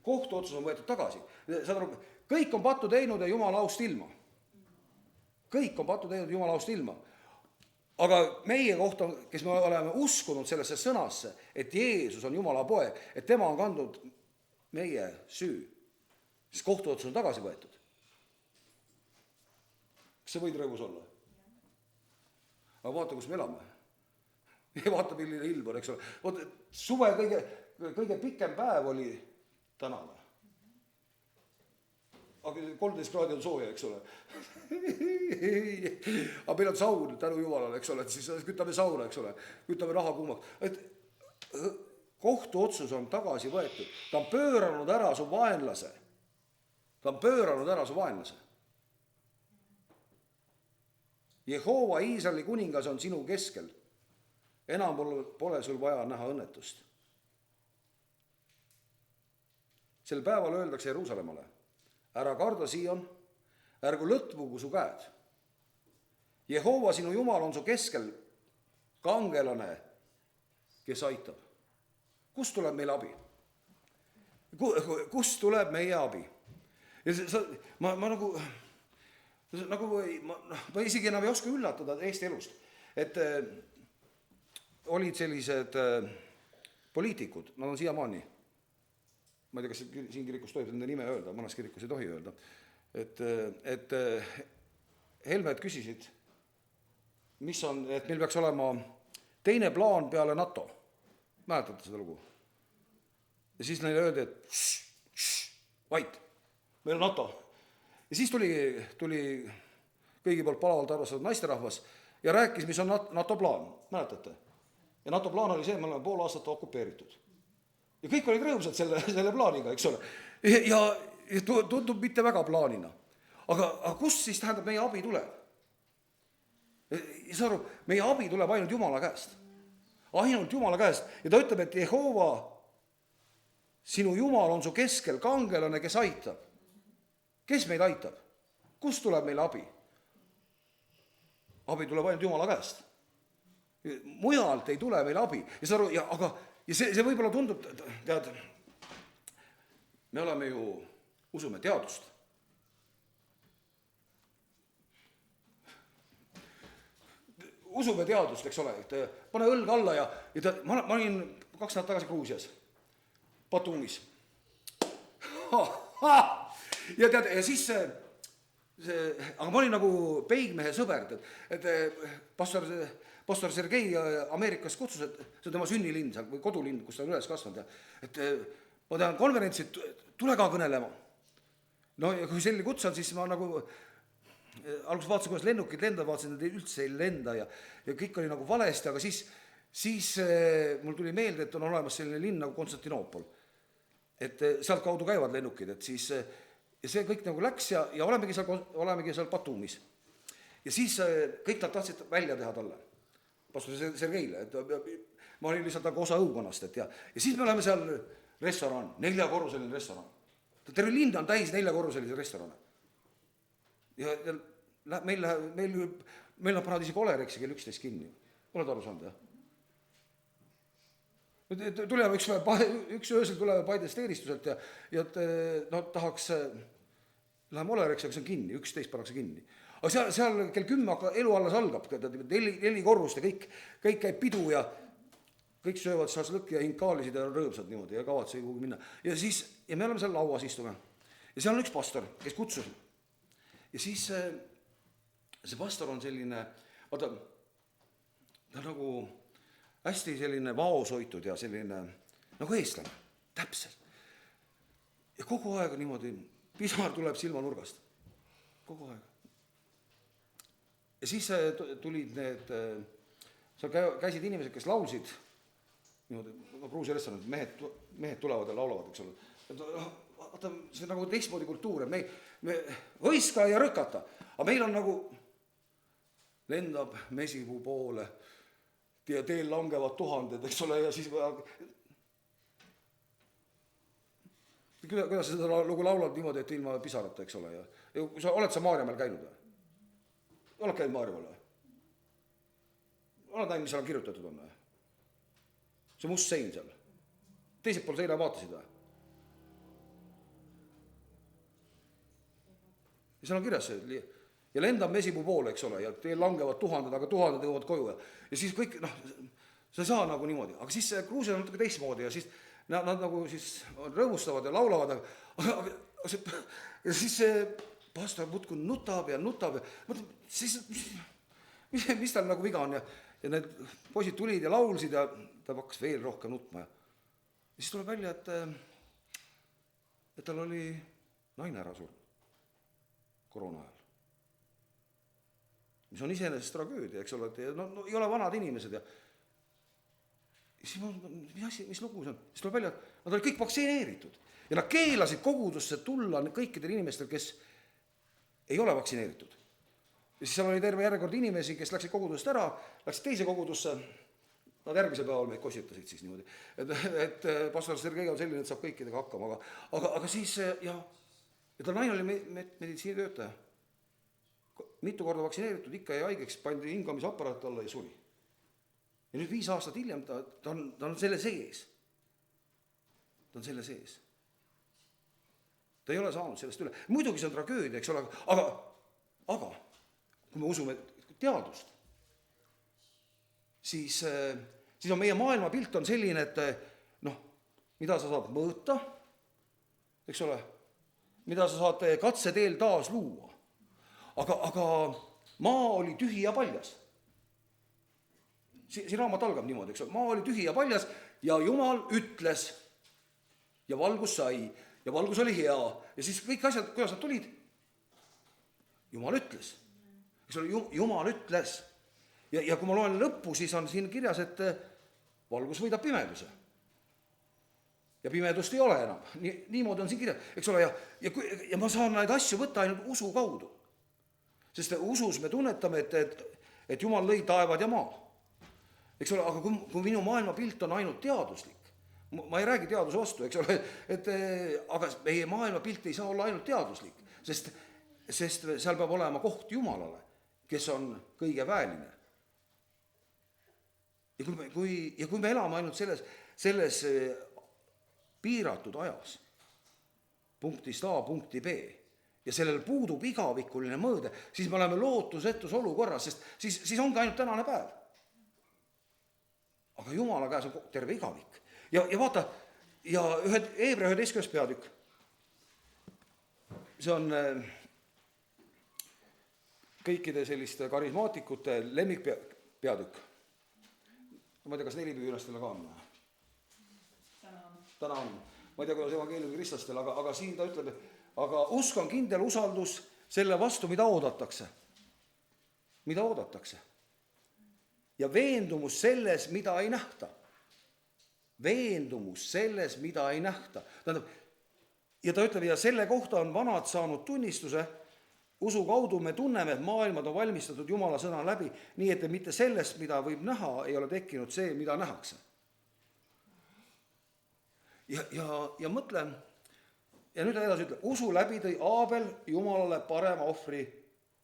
Kohtuotsus on võetud tagasi. Kõik on pattu teinud ja Jumala aust ilma. Kõik on pattu teinud Jumala aust ilma. Aga meie kohta, kes me oleme uskunud sellesse sõnasse, et Jeesus on Jumala poeg, et tema on kandnud meie süü, siis kohtuotsus on tagasi võetud. Kas sa võid rõõmus olla? Aga vaata, kus me elame. Ja vaata, milline ilm on, eks ole. Suve kõige pikem päev oli tänane. Aga 13 kraadi on sooja, eks ole. Aga meil on saun, tänu Jumalale, eks ole, et siis kütame sauna, eks ole, kütame raha kuumaks. Et kohtuotsus on tagasi võetud. Ta on pööranud ära su vaenlase. Jehova Iisraeli kuningas on sinu keskel. Enam pole sul vaja näha õnnetust. Sel päeval öeldakse Jeruusalemmale, ära karda Sion, ärgu lõtvugu su käed. Jehova sinu Jumal on su keskel kangelane, kes aitab. Kust tuleb meil abi? Kust tuleb meie abi? Ja ma isegi enam ei oska üllatada Eesti elust, et olid sellised poliitikud, nad on siiamaani. Ma ei tea, kas siin kirikus tohib nende nime öelda, mõnes kirikus ei tohi öelda. Et Helmed küsisid, et meil peaks olema teine plaan peale NATO. Mäletate seda lugu? ja siis neile öeldi, et vait, meil on NATO. Ja siis tuli kõigi poolt palavalt arvastatud naisterahvas ja rääkis, mis on NATO plaan, mäletate? Ja NATO plaan oli see, et me oleme pool aastat okupeeritud. Ja kõik olid rõõmsad selle plaaniga, eks ole. Ja tundub mitte väga plaanina. Aga kust siis tähendab meie abi tuleb? Ja saa aru, meie abi tuleb ainult Jumala käest. Ainult Jumala käest. Ja ta ütleb, et Jehova, sinu Jumal on su keskel kangelane, kes aitab. Kes meid aitab? Kust tuleb meile abi? Abi tuleb ainult Jumala käest. Mujalt ei tule meile abi. Ja saa aru, ja see võib-olla tundub, tead, me oleme ju, usume teadust. Usume teadust, eks ole, et pane õlg alla ja ma olin 2 nädalat tagasi Gruusias, Batumis. Ja tead, ja siis aga ma olin nagu peigmehe sõber, et pastor Sergei Ameerikas kutsus, et see on tema sünnilinn seal või kodulinn, kus ta on üles kasvanud. Et ma tean konverentsi, tule ka kõnelema. No ja kui selline kutse on, siis ma nagu alguses vaatasin, kuidas lennukid lendavad, vaatasin, et üldse ei lenda ja kõik oli nagu valesti, aga siis mul tuli meelde, et on olemas selline linn nagu Konstantinoopol. Et sealt kaudu käivad lennukid, et siis ja see kõik nagu läks ja olemegi seal Batumis. Ja siis kõik nad tahtsid välja teha talle, pastor Sergeile, et ma olin lihtsalt nagu osa õukonnast, et ja siis me oleme seal restoran, 4-korruseline restoran. Terve linn on täis 4-korruselisi restorane. Ja meil nad panavad isegi Olerexi kell 11 kinni. Oled aru saanud, jah? Tuleme üks öösel tuleme Paidest eeristuselt ja tahaks, läheme Olerexi, aga see on kinni, 11 pannakse kinni. Aga seal kell 10 elu alles algab, 4 korrust ja kõik käib pidu ja kõik söövad šašlõkki ja hinkaalisid ja rõõmsad niimoodi ja kavatse ei kuhugi minna. Ja me oleme seal lauas istume. Ja seal on üks pastor, kes kutsus. Ja siis see pastor on selline, vaata, ta nagu hästi selline vaoshoitud ja selline nagu eestlane, täpselt. Ja kogu aeg niimoodi, pisar tuleb silmanurgast. Kogu aeg. Ja siis tulid need, seal käisid inimesed, kes laulsid, niimoodi, Gruusia restoranid, mehed tulevad ja laulavad, eks ole. Vaata, see on nagu teistmoodi kultuur, et me võiska ja rõkata, aga meil on nagu lendab mesipuu poole ja teel langevad tuhanded, eks ole, ja siis kuidas sa seda lugu laulad niimoodi, et ilma pisarata, eks ole, ja oled sa Maarjamäel käinud või? Oled käinud Maarjamäel või? Oled näinud, mis seal on kirjutatud on või? See must sein seal. Teiselt pool seina vaatasid või? Ja seal on kirjas see, ja lendab mesipuu poole, eks ole, ja teel langevad tuhanded, aga tuhanded jõuavad koju ja siis kõik, sa ei saa nagu niimoodi, aga siis Gruusia on natuke teistmoodi ja siis nad nagu siis rõõmustavad ja laulavad, ja siis see pastor muudkui nutab ja mõtleb, siis mis tal nagu viga on ja need poisid tulid ja laulsid ja ta hakkas veel rohkem nutma ja siis tuleb välja, et tal oli naine ära surnud koroona ajal. Mis on iseenesest tragöödia, eks ole, et ei ole vanad inimesed ja siis mis lugu see on? Siis tuleb välja, et nad olid kõik vaktsineeritud ja nad keelasid kogudusse tulla kõikidel inimestel, kes ei ole vaktsineeritud. Ja siis seal oli terve järjekord inimesi, kes läksid kogudusest ära, läksid teise kogudusse, nad järgmise päeval meid kossitasid siis niimoodi, et pastor Sergei on selline, et saab kõikidega hakkama, aga siis ja ta naine oli meditsiinitöötaja. Mitu korda vaktsineeritud, ikka jäi haigeks, pandi hingamisaparaat alla ja suri. Ja nüüd 5 aastat hiljem ta on selle sees. Ta on selle sees. Ta ei ole saanud sellest üle. Muidugi see on tragöödia, eks ole, aga kui me usume teadust, siis on meie maailmapilt on selline, et mida sa saad mõõta, eks ole, mida sa saad katseteel taas luua. Aga maa oli tühi ja paljas. Siin raamat algab niimoodi, eks ole, maa oli tühi ja paljas ja Jumal ütles ja valgus sai ja valgus oli hea ja siis kõik asjad, kuidas nad tulid? Jumal ütles. Eks ole, Jumal ütles. Ja kui ma loen lõppu, siis on siin kirjas, et valgus võidab pimeduse. Ja pimedust ei ole enam. Niimoodi on siin kirjas. Eks ole, ja ma saan neid asju võtta ainult usu kaudu. Sest usus me tunnetame, et Jumal lõi taevad ja maa. Eks ole, aga kui minu maailmapilt on ainult teaduslik, ma ei räägi teaduse vastu, eks ole, aga meie maailmapilt ei saa olla ainult teaduslik, sest seal peab olema koht Jumalale, kes on kõige väeline. Ja kui me elame ainult selles piiratud ajas, punktist A punkti B, ja sellel puudub igavikuline mõõde, siis me oleme lootusetus olukorras, sest siis ongi ainult tänane päev. Aga Jumala käes on terve igavik. Ja vaata, ja Heebrea 11. peatükk, see on kõikide selliste karismaatikute lemmikpeatükk. Ma ei tea, kas nelipüünastele ka on? Täna on. Ma ei tea, kuidas evangeeliumi kristlastel, aga siin ta ütleb, aga usk on kindel usaldus selle vastu, mida oodatakse. Mida oodatakse? Ja veendumus selles, mida ei nähta. Veendumus selles, mida ei nähta. Ja ta ütleb, ja selle kohta on vanad saanud tunnistuse, usu kaudu me tunneme, et maailmad on valmistatud Jumala sõna läbi, nii et mitte sellest, mida võib näha, ei ole tekkinud see, mida nähakse. Ja mõtle, ja nüüd edasi ütleb, usu läbi tõi Aabel Jumalale parema ohvri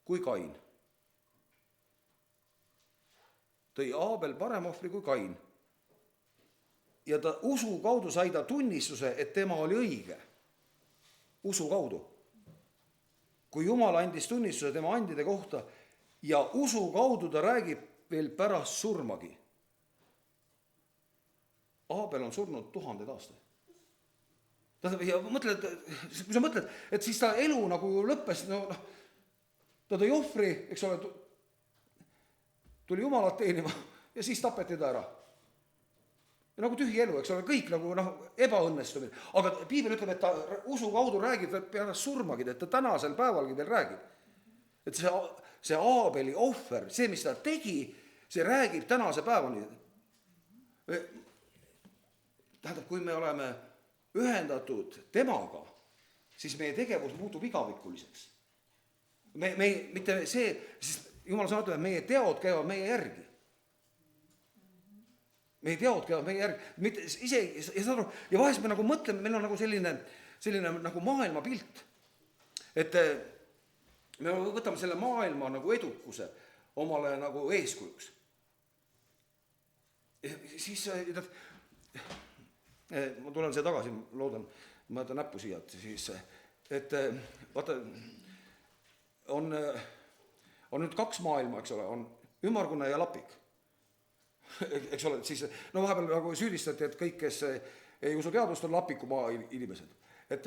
kui Kain. Tõi Aabel parema ohvri kui Kain. Ja ta usu kaudu sai ta tunnistuse, et tema oli õige. Usu kaudu. Kui Jumal andis tunnistuse tema andide kohta ja usu kaudu ta räägib veel pärast surmagi. Aabel on surnud 1000 aastaid. Ja mõtled, kui sa mõtled, et siis ta elu nagu lõppes, ta tõi ohvri, eks ole, tuli Jumalat teenima ja siis tapeti ta ära. Ja nagu tühi elu, eks ole, kõik nagu ebaõnnestumine. Aga Piibel ütleb, et ta usu kaudu räägib veel peale surmagi, et ta tänasel päevalgi veel räägib. Et see Aabeli ohver, see, mis ta tegi, see räägib tänase päevani. Tähendab, kui me oleme ühendatud temaga, siis meie tegevus muutub igavikuliseks. Mitte see, sest Jumal sõna ütleb, et meie teod käivad meie järgi. Meie teod käivad meie järgi. Ja vahest me nagu mõtleme, meil on nagu selline nagu maailmapilt, et me võtame selle maailma nagu edukuse omale nagu eeskujuks. Siis ma tulen siia tagasi, loodan, ma jätan näppu siia, et vaata, on nüüd 2 maailma, eks ole, on ümmargune ja lapik. Eks ole, siis vahepeal nagu süüdistati, et kõik, kes ei usu teadust, on lapikumaa inimesed. Et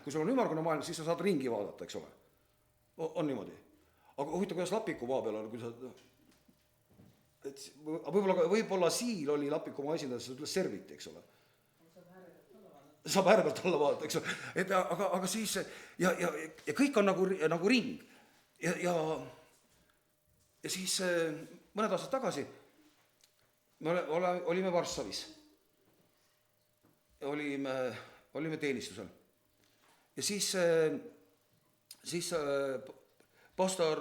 kui sul on ümmargune maailm, siis sa saad ringi vaadata, eks ole. On niimoodi. Aga huvitav, kuidas lapikumaa peal on, kui sa... Võib-olla Siil oli lapikumaa esindajad, see ütles serviti, eks ole. Saab ääre pealt alla vaadata, eks ole. Aga siis, ja kõik on nagu ring. Ja siis mõned aastad tagasi me olime Varssavis. Olime teenistusel. Ja siis pastor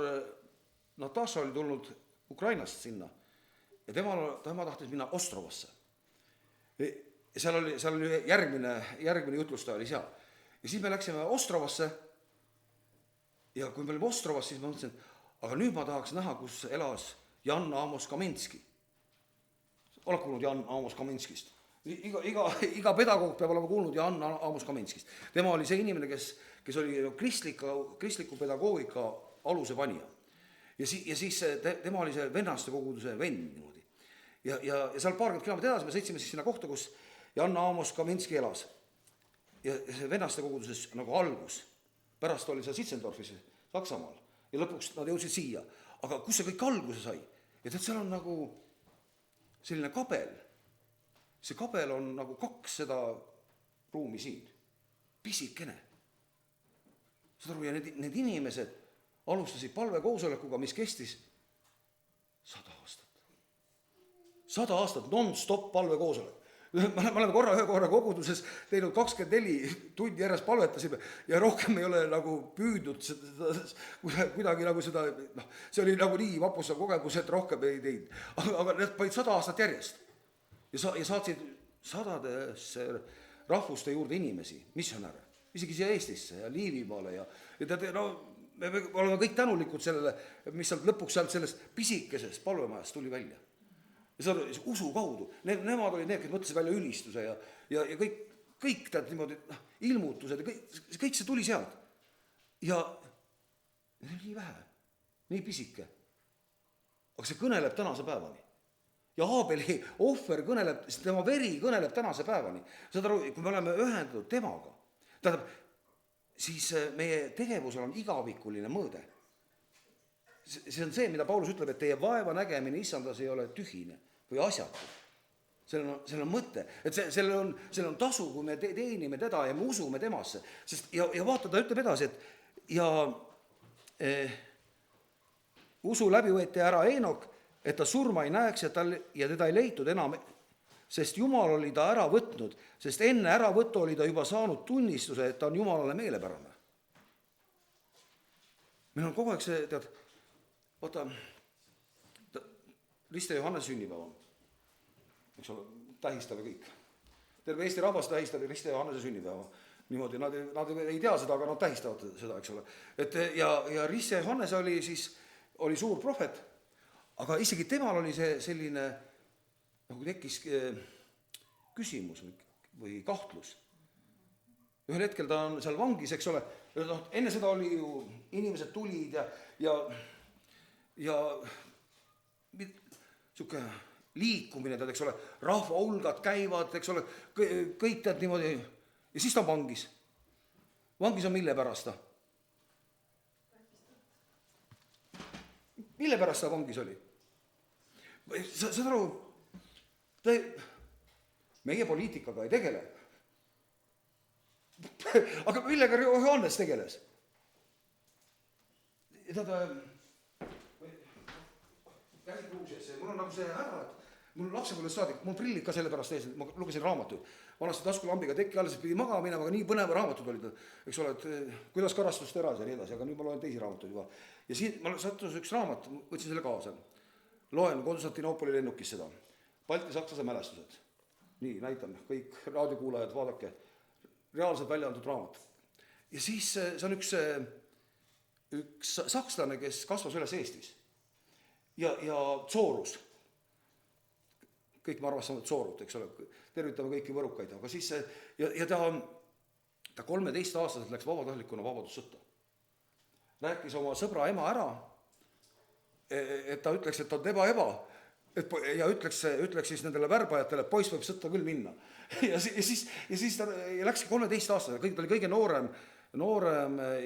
Natasha oli tulnud Ukrainast sinna. Ja tema tahtis minna Ostrovasse. Ja seal oli järgmine jutlustaja oli seal. Ja siis me läksime Ostrovasse. Ja kui me olime Ostrovas, siis ma mõtlesin, aga nüüd ma tahaks näha, kus elas Jan Amos Kaminski. Oled kuulnud Jan Amos Kaminskist? Iga pedagoog peab olema kuulnud Jan Amos Kaminskist. Tema oli see inimene, kes oli kristliku pedagoogika aluse panija. Ja siis tema oli see vennaste koguduse vend niimoodi. Ja seal paarkümmend kilomeetrit edasi me sõitsime siis sinna kohta, kus Jan Amos Kaminski elas. Ja see vennaste koguduses nagu algus. Pärast oli see Sitzendorfis Saksamaal ja lõpuks nad jõudsid siia. Aga kus see kõik alguse sai? Ja tead, seal on nagu selline kabel. See kabel on nagu 2 seda ruumi siin, pisikene. Saad aru, ja need inimesed alustasid palvekoosolekuga, mis kestis 100 aastat. 100 aastat non-stop palvekoosolek. Me oleme ühe korra koguduses teinud 24 tundi järjest palvetasime ja rohkem ei ole nagu püüdnud kuidagi nagu seda, see oli nagu nii vapustav kogemus, et rohkem ei teinud. Aga need panid 100 aastat järjest ja saatsid sadadesse rahvuste juurde inimesi, missionäre, isegi siia Eestisse ja Liivimaale ja tead, me oleme kõik tänulikud sellele, mis sealt lõpuks sealt sellest pisikesest palvemajast tuli välja. Ja see on usu kaudu. Nemad olid need, kes mõtlesid välja ülistuse ja kõik tead niimoodi, ilmutused ja kõik see tuli sealt. Ja need oli nii vähe, nii pisike. Aga see kõneleb tänase päevani. Ja Aabeli ohver kõneleb, tema veri kõneleb tänase päevani. Saad aru, kui me oleme ühendatud temaga, tähendab, siis meie tegevusel on igavikuline mõõde. See on see, mida Paulus ütleb, et teie vaeva nägemine issandas ei ole tühine või asjatu. Sellel on mõte, et sellel on tasu, kui me teenime teda ja me usume temasse. Ja vaata, ta ütleb edasi, et usu läbi võeti ära Eenok, et ta surma ei näeks ja teda ei leitud enam, sest Jumal oli ta ära võtnud, sest enne äravõttu oli ta juba saanud tunnistuse, et ta on Jumalale meelepärane. Meil on kogu aeg see, tead, vaata, Riste Johannese sünnipäeva, eks ole, tähistame kõik. Terve Eesti rahvas tähistab Riste Johannese sünnipäeva. Niimoodi, nad ei tea seda, aga nad tähistavad seda, eks ole. Ja Riste Johannes oli suur prohvet, aga isegi temal oli see selline, nagu tekkis küsimus või kahtlus. Ühel hetkel ta on seal vangis, eks ole, enne seda oli ju, inimesed tulid ja siuke liikumine, tead, eks ole, rahvahulgad käivad, eks ole, kõik tead niimoodi, ja siis ta on vangis. Vangis on mille pärast ta? Mille pärast ta vangis oli? Saad aru, meie poliitikaga ei tegele. Aga millega Johannes tegeles? Käsi Kruusias, mul on nagu see ära, et mul lapsepõlvest saadik, mul prillid ka selle pärast ees, ma lugesin raamatuid. Vanasti taskulambiga tekki alles pidi magama minema, aga nii põneva raamatud olid, eks ole, et kuidas karastust eras ja nii edasi, aga nüüd ma loen teisi raamatuid juba. Ja siin ma sattus üks raamat, võtsin selle kaasa. Loen Konstantinoopoli lennukis seda. Balti-Sakslase mälestused. Nii, näitame, kõik raadiokuulajad, vaadake. Reaalselt välja antud raamat. Ja siis see on üks sakslane, kes kasvas üles Eestis. Ja Soorus. Kõik me arvastame Soorut, eks ole. Tervitame kõiki võrukaid. Aga siis ja ta 13-aastaselt läks vabatahtlikuna vabadussõtta. Rääkis oma sõbra ema ära, et ta ütleks, et ta on eba, ja ütleks siis nendele värbajatele, et poiss võib sõtta küll minna. Ja siis ta läkski 13 aastane, ta oli kõige noorem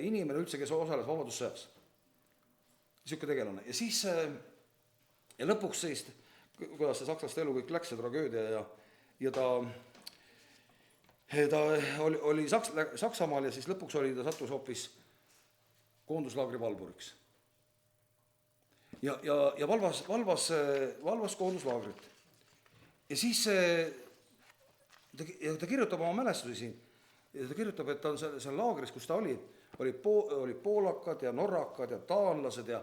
inimene üldse, kes osales vabadussõjas. Siuke tegelane. Ja siis, ja lõpuks siis, kuidas see sakslaste elu kõik läks, see tragöödia, ja ta oli Saksamaal ja siis lõpuks ta sattus hoopis koonduslaagri valvuriks. Ja valvas koonduslaagrit. Ja siis ta kirjutab oma mälestusi siin. Ja ta kirjutab, et ta on seal laagris, kus ta oli poolakad ja norrakad ja taanlased ja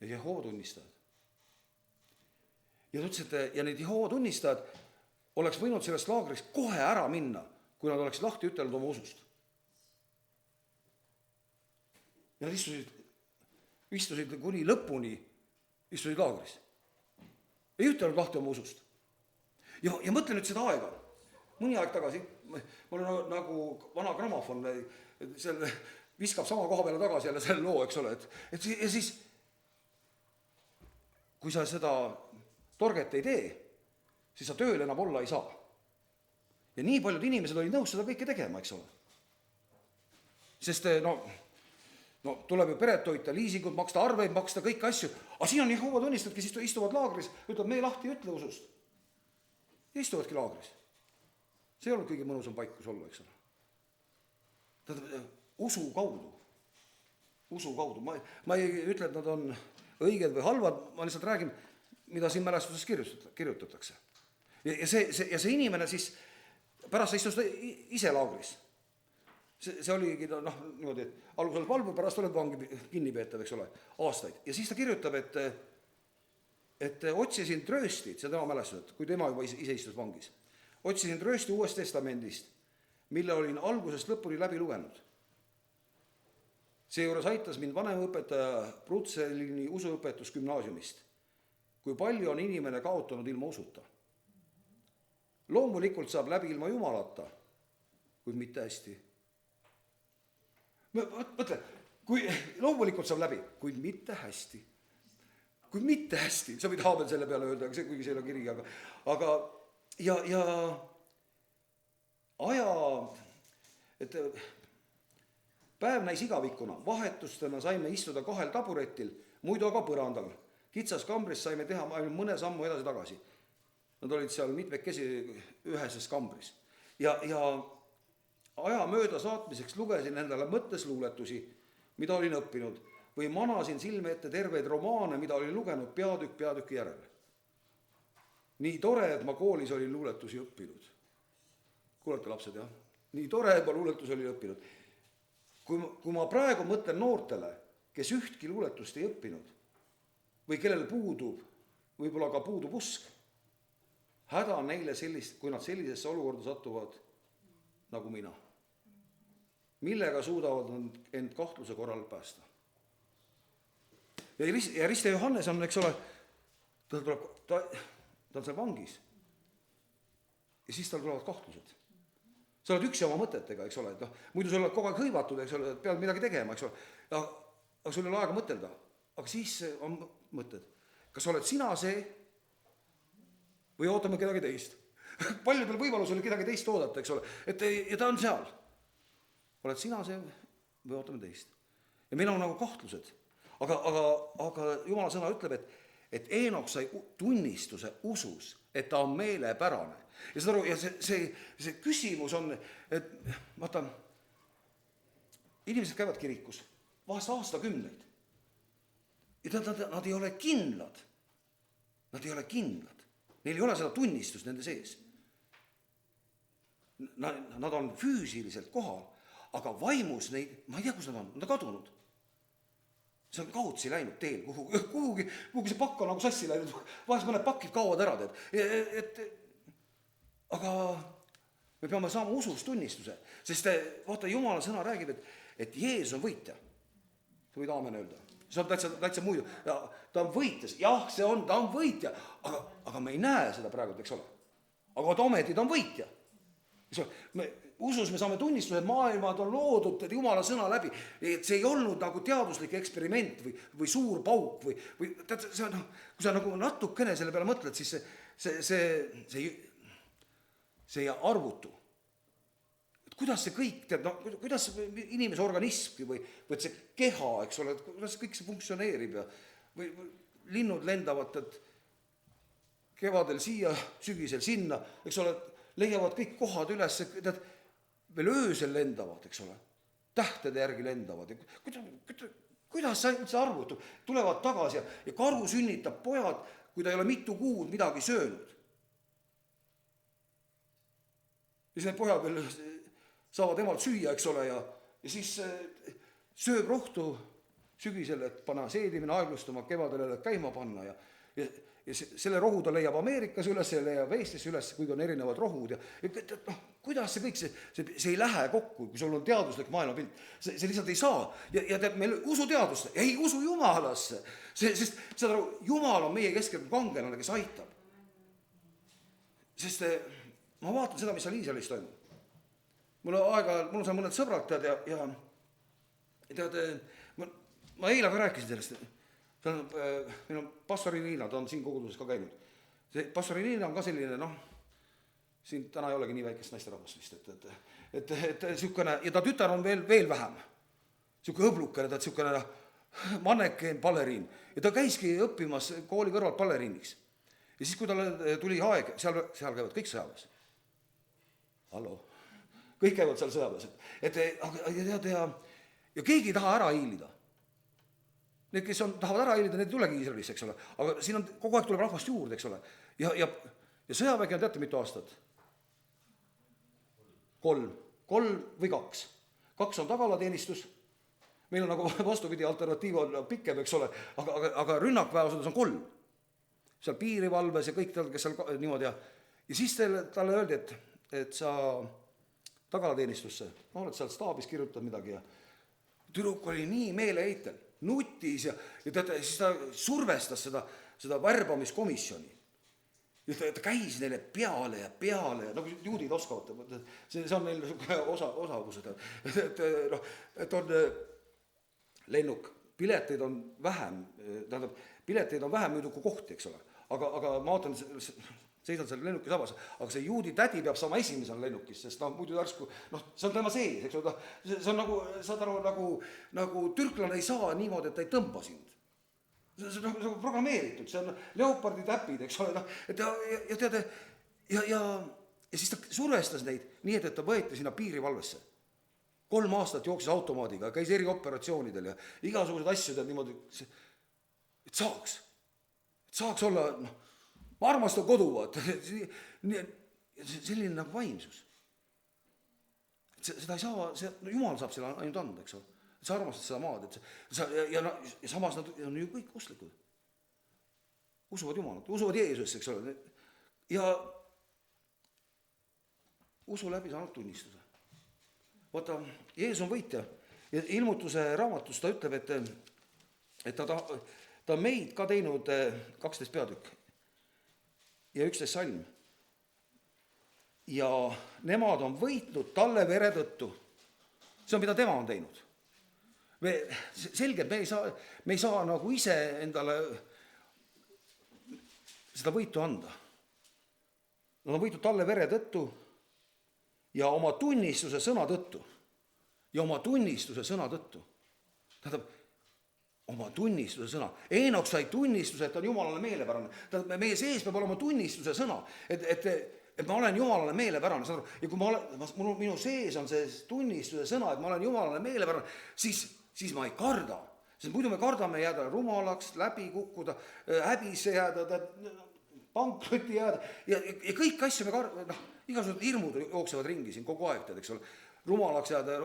Jehoova tunnistajad. Ja ta ütles, et ja need Jehoova tunnistajad oleks võinud sellest laagrist kohe ära minna, kui nad oleks lahti ütelnud oma usust. Ja nad istusid kuni lõpuni, istusid laagris. Ei ütelnud lahti oma usust. Ja mõtle nüüd seda aega. Mõni aeg tagasi, mul on nagu vana gramofon, viskab sama koha peale tagasi jälle selle loo, eks ole. Ja siis, kui sa seda torget ei tee, siis sa tööl enam olla ei saa. Ja nii paljud inimesed olid nõus seda kõike tegema, eks ole. Sest tuleb ju peret toita, liisingud maksta, arveid maksta, kõik asju. Aga siin on Jehoova tunnistajad, kes istuvad laagris, ütleb, me lahti ei ütle usust. Ja istuvadki laagris. see ei olnud kõige mõnusam paik, kus olla, eks ole. Tähendab, usu kaudu, ma ei ütle, et nad on õiged või halvad, ma lihtsalt räägin, mida siin mälestuses kirjutatakse. Ja see inimene siis, pärast istus ta ise laagris. See oligi niimoodi, et alguses oled valvu, pärast oled vangi kinnipeetav, eks ole, aastaid. Ja siis ta kirjutab, et otsisin trööstit, see tema mälestused, kui tema juba ise istus vangis. Otsisin tröösti Uuest Testamendist, mille olin algusest lõpuni läbi lugenud. Seejuures aitas mind vanemõpetaja Brutselini usuõpetus gümnaasiumist, kui palju on inimene kaotanud ilma usuta. Loomulikult saab läbi ilma Jumalata, kuid mitte hästi. Mõtle, kui loomulikult saab läbi, kuid mitte hästi. Kui mitte hästi, sa võid haabel selle peale öelda, kuigi see ei ole kiri, aga ja aja, et päev näis igavikuna, vahetustena saime istuda 2 taburetil, muidu aga põrandal. Kitsas kambris saime teha ainult mõne sammu edasi-tagasi. Nad olid seal mitmekesi üheses kambris. Ja aja mööda saatmiseks lugesin endale mõttesluuletusi, mida olin õppinud, või manasin silme ette terveid romaane, mida olin lugenud peatüki järele. Nii tore, et ma koolis olin luuletusi õppinud. Kuulete, lapsed, jah? Nii tore, et ma luuletusi olin õppinud. Kui ma praegu mõtlen noortele, kes ühtki luuletust ei õppinud või kellel puudub, võib-olla ka puudub usk, häda on neile kui nad sellisesse olukorda satuvad nagu mina. Millega suudavad nad end kahtluse korral päästa? Ja Riste Johannes on, eks ole, ta on seal vangis ja siis tal tulevad kahtlused. Sa oled üksi oma mõtetega, eks ole, et muidu sa oled kogu aeg hõivatud, eks ole, pead midagi tegema, eks ole, aga sul ei ole aega mõtelda, aga siis on mõtted, kas oled sina see või ootame kedagi teist. Paljudel võimalusel kedagi teist oodata, eks ole, ja ta on seal. Oled sina see või ootame teist. Ja meil on nagu kahtlused, aga Jumala sõna ütleb, et Eenok sai tunnistuse usus, et ta on meelepärane. Ja see küsimus on, et vaata, inimesed käivad kirikus, vahest aastakümneid. Ja nad ei ole kindlad. Nad ei ole kindlad. Neil ei ole seda tunnistust nende sees. Nad on füüsiliselt kohal, aga vaimus neid, ma ei tea, kus nad on kadunud. See on kaotsi läinud teel, kuhugi see pakk on nagu sassi läinud, vahest mõned pakid kaovad ära, aga me peame saama usus tunnistuse, sest vaata, Jumala sõna räägib, et Jeesus on võitja. Sa võid aamen öelda. See on täitsa muidu. Ta on võitjas, jah, ta on võitja, aga me ei näe seda praegu, eks ole. Aga ometi ta on võitja. Usus me saame tunnistuse, et maailmad on loodud Jumala sõna läbi, et see ei olnud nagu teaduslik eksperiment või suur pauk või see on, kui sa nagu natukene selle peale mõtled, siis see ei arvutu. Et kuidas see kõik, kuidas inimese organism või see keha, eks ole, kuidas kõik see funktsioneerib ja või linnud lendavad, et kevadel siia, sügisel sinna, eks ole, leiavad kõik kohad üles, veel öösel lendavad, eks ole, tähtede järgi lendavad. Kuidas see üldse arvutub? Tulevad tagasi ja karu sünnitab pojad, kui ta ei ole mitu kuud midagi söönud. Ja siis need pojad veel saavad emalt süüa, eks ole, ja siis sööb rohtu sügisel, et panna seedimine aeglustama, kevadel käima panna ja selle rohu ta leiab Ameerikas üles ja leiab Eestis üles, kuigi on erinevad rohud. Kuidas see kõik, see ei lähe kokku, kui sul on teaduslik maailmapilt. See lihtsalt ei saa. Ja tead, meil usu teadust, ei usu Jumalasse. Sest Jumal on meie keskel kangelane, kes aitab. Sest ma vaatan seda, mis seal Iisraelis toimub. Mul on seal mõned sõbrad, tead, ja tead, ma eile ka rääkisin sellest. Meil on pastor Iniina, ta on siin koguduses ka käinud. See pastor Iniina on ka selline, siin täna ei olegi nii väikest naisterahvast vist, et sihukene, ja ta tütar on veel vähem. Sihukene hõblukene, ta sihukene mannekeen baleriin. Ja ta käiski õppimas kooli kõrval baleriiniks. Ja siis, kui talle tuli aeg, seal käivad kõik sõjaväes. hallo, kõik käivad seal sõjaväes, ja keegi ei taha ära hiilida. Need, kes tahavad ära hiilida, need ei tulegi Iisraelisse, eks ole, aga siin on, kogu aeg tuleb rahvast juurde, eks ole, ja sõjavägi on, teate, mitu aastat? 3 või 2. 2 on tagalateenistus, meil on nagu vastupidi, alternatiiv on pikem, eks ole, aga rünnakväeosades on 3. Seal piirivalves ja kõik, kes seal niimoodi, ja siis talle öeldi, et sa tagalateenistusse, oled seal staabis, kirjutad midagi ja tüdruk oli nii meeleheitel, nutis ja teate, siis ta survestas seda värbamiskomisjoni. Ja ta käis neile peale ja nagu juudid oskavad, see on neil osavused, et on lennuk, pileteid on vähem, tähendab, pileteid on vähem müüdud kui kohti, eks ole, aga ma ootan, seisan seal lennukis avas, aga see juudi tädi peab saama esimesena lennukis, sest muidu järsku, see on tema sees, eks ole, see on nagu, saad aru, nagu türklane ei saa niimoodi, et ta ei tõmba sind. See on nagu programmeeritud, see on leopardi täpid, eks ole, ja teate, ja siis ta survestas neid nii, et ta võeti sinna piirivalvesse. 3 aastat jooksis automaadiga, käis eri operatsioonidel ja igasugused asjad niimoodi, et saaks olla, ma armastan kodu, vaata, selline nagu vaimsus. Seda ei saa, Jumal saab selle ainult anda, eks ole. Sa armastad seda maad, ja samas nad on ju kõik usklikud. Usuvad Jumalat, usuvad Jeesusesse, eks ole. Ja usu läbi saanud tunnistuse. Vaata, Jeesus on võitja ja ilmutuse raamatus ta ütleb, et ta meid ka teinud 12 peatükk ja 11 salm. Ja nemad on võitnud talle vere tõttu. See on, mida tema on teinud. Selgelt me ei saa nagu ise endale seda võitu anda. Nad on võitud talle vere tõttu ja oma tunnistuse sõna tõttu. Tähendab, oma tunnistuse sõna. Eenok sai tunnistuse, et on Jumalale meelepärane. Tähendab, meie sees peab olema tunnistuse sõna, et ma olen Jumalale meelepärane. Ja kui minu sees on see tunnistuse sõna, et ma olen Jumalale meelepärane, siis ma ei karda. Sest muidu me kardame jääda rumalaks, läbi kukkuda, häbisse jääda, pankrotti jääda ja kõik asju me kardame, igasugused hirmud jooksevad ringi siin kogu aeg, eks ole, rumalaks jääda ja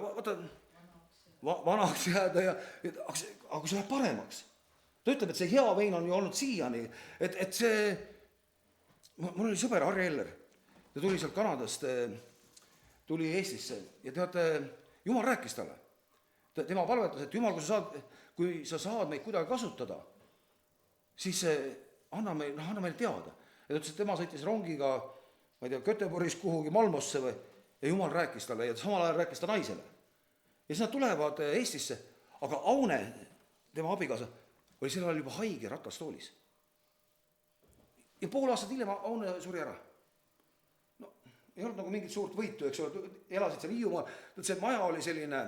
vanaks jääda aga kui see läheb paremaks. Ta ütleb, et see hea vein on ju olnud siiani, et see, mul oli sõber Harri Eller, ta tuli sealt Kanadast, tuli Eestisse ja teate, Jumal rääkis talle. Tema palvetas, et Jumal, kui sa saad meid kuidagi kasutada, siis anna meile teada. Ja ta ütles, et tema sõitis rongiga, ma ei tea, Göteborgis kuhugi Malmosse ja Jumal rääkis talle ja samal ajal rääkis ta naisele. Ja siis nad tulevad Eestisse, aga Aune, tema abikaasa, oli sel ajal juba haige ratastoolis. Ja pool aastat hiljem Aune suri ära. Ei olnud nagu mingit suurt võitu, eks ole, elasid seal Hiiumaal, see maja oli selline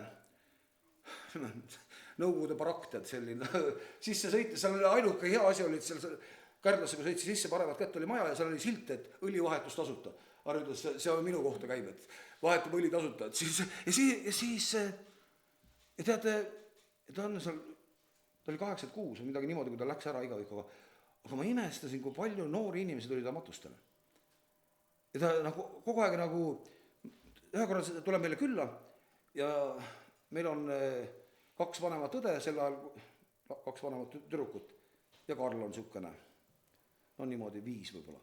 nõukogude barakk, tead, selline, sisse sõites, seal oli ainuke hea asi oli, et seal Kärdlasse, kui sõitsi sisse, paremat kätt oli maja ja seal oli silt, et õlivahetus tasuta. Harri ütles, see on minu kohta käib, et vahetab õli tasuta. Ja teate, ta oli 86 või midagi niimoodi, kui ta läks ära igavikuga. Aga ma imestasin, kui palju noori inimesi tuli ta matustele. Ja ta nagu, kogu aeg nagu, ühe korra tuleb meile külla ja meil on 2 vanemat õde, sel ajal 2 vanemat tüdrukut ja Karl on niisugune, niimoodi 5 võib-olla.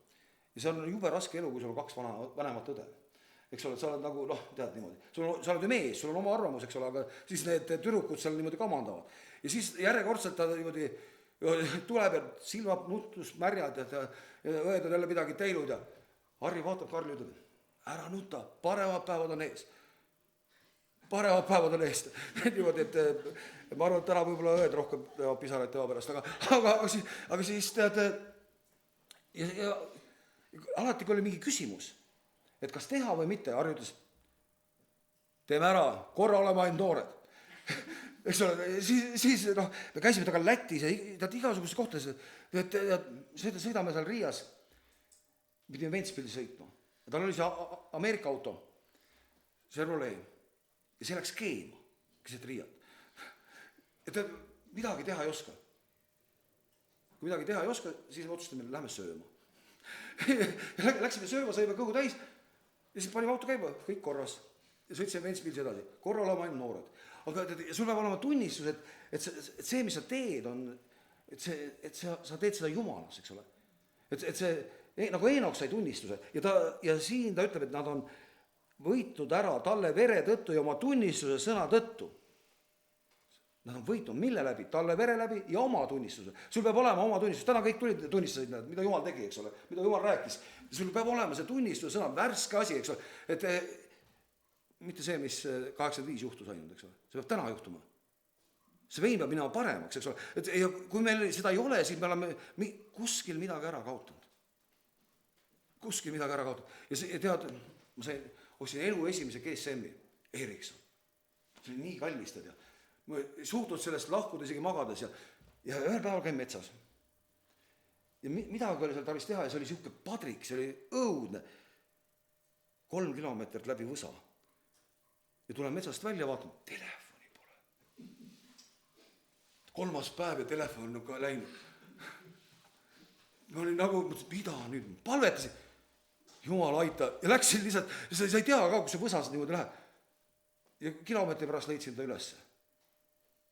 Ja see on jube raske elu, kui sul on 2 vanemat õde. Eks ole, sa oled nagu, tead niimoodi, sa oled ju mees, sul on oma arvamus, eks ole, aga siis need tüdrukud seal niimoodi kamandavad. Ja siis järjekordselt ta niimoodi tuleb ja silmab nutlust märjad ja õed on jälle midagi teinud ja Harri vaatab Karli ütleb, ära nuta, paremad päevad on ees. Niimoodi, et ma arvan, et täna võib-olla õed rohkem pisaraid tema pärast, aga siis tead, ja alati, kui oli mingi küsimus, et kas teha või mitte, Harri ütles, teeme ära, korra oleme ainult noored. Eks ole, siis me käisime taga Lätis ja igasugustes kohtades, sõidame seal Riias, pidime Ventspildi sõitma. Tal oli see Ameerika auto Chevrolet. Ja see läks keema, keset Riiat. Ja ta midagi teha ei oska. Kui midagi teha ei oska, siis me otsustame, lähme sööma. Läksime sööma, saime kõhu täis ja siis panime auto käima, kõik korras. Ja sõitsime Ventspils edasi. Korral olema ainult noored. Aga sul peab olema tunnistus, et see, mis sa teed, on, et sa teed seda jumalas, eks ole. Et see, nagu Eenok sai tunnistuse ja siin ta ütleb, et nad on võitnud ära talle vere tõttu ja oma tunnistuse sõna tõttu. Nad on võitnud mille läbi? Talle vere läbi ja oma tunnistuse. Sul peab olema oma tunnistus. Täna kõik tulid tunnistasid, mida Jumal tegi, eks ole, mida Jumal rääkis. Sul peab olema see tunnistuse sõna, värske asi, eks ole. Et mitte see, mis 85 juhtus ainult, eks ole. See peab täna juhtuma. See vein peab minema paremaks, eks ole. Et ja kui meil seda ei ole, siis me oleme kuskil midagi ära kaotanud. Kuskil midagi ära kaotanud. Ja see, tead, ma ostsin elu esimese GSM-i, Ericsson. See oli nii kallis, tead. Ma suutnud sellest lahkuda isegi magades ja ühel päeval käin metsas. Ja midagi oli seal tarvis teha ja see oli siuke padrik, see oli õudne. 3 kilomeetrit läbi võsa. Ja tulen metsast välja, vaatan, telefoni pole. 3. päev ja telefon on ka läinud. Ma olin nagu, mida nüüd, palvetasin, Jumal aita, ja läksin lihtsalt, sa ei tea ka, kus see võsas niimoodi läheb. Ja kilomeetri pärast leidsin ta ülesse.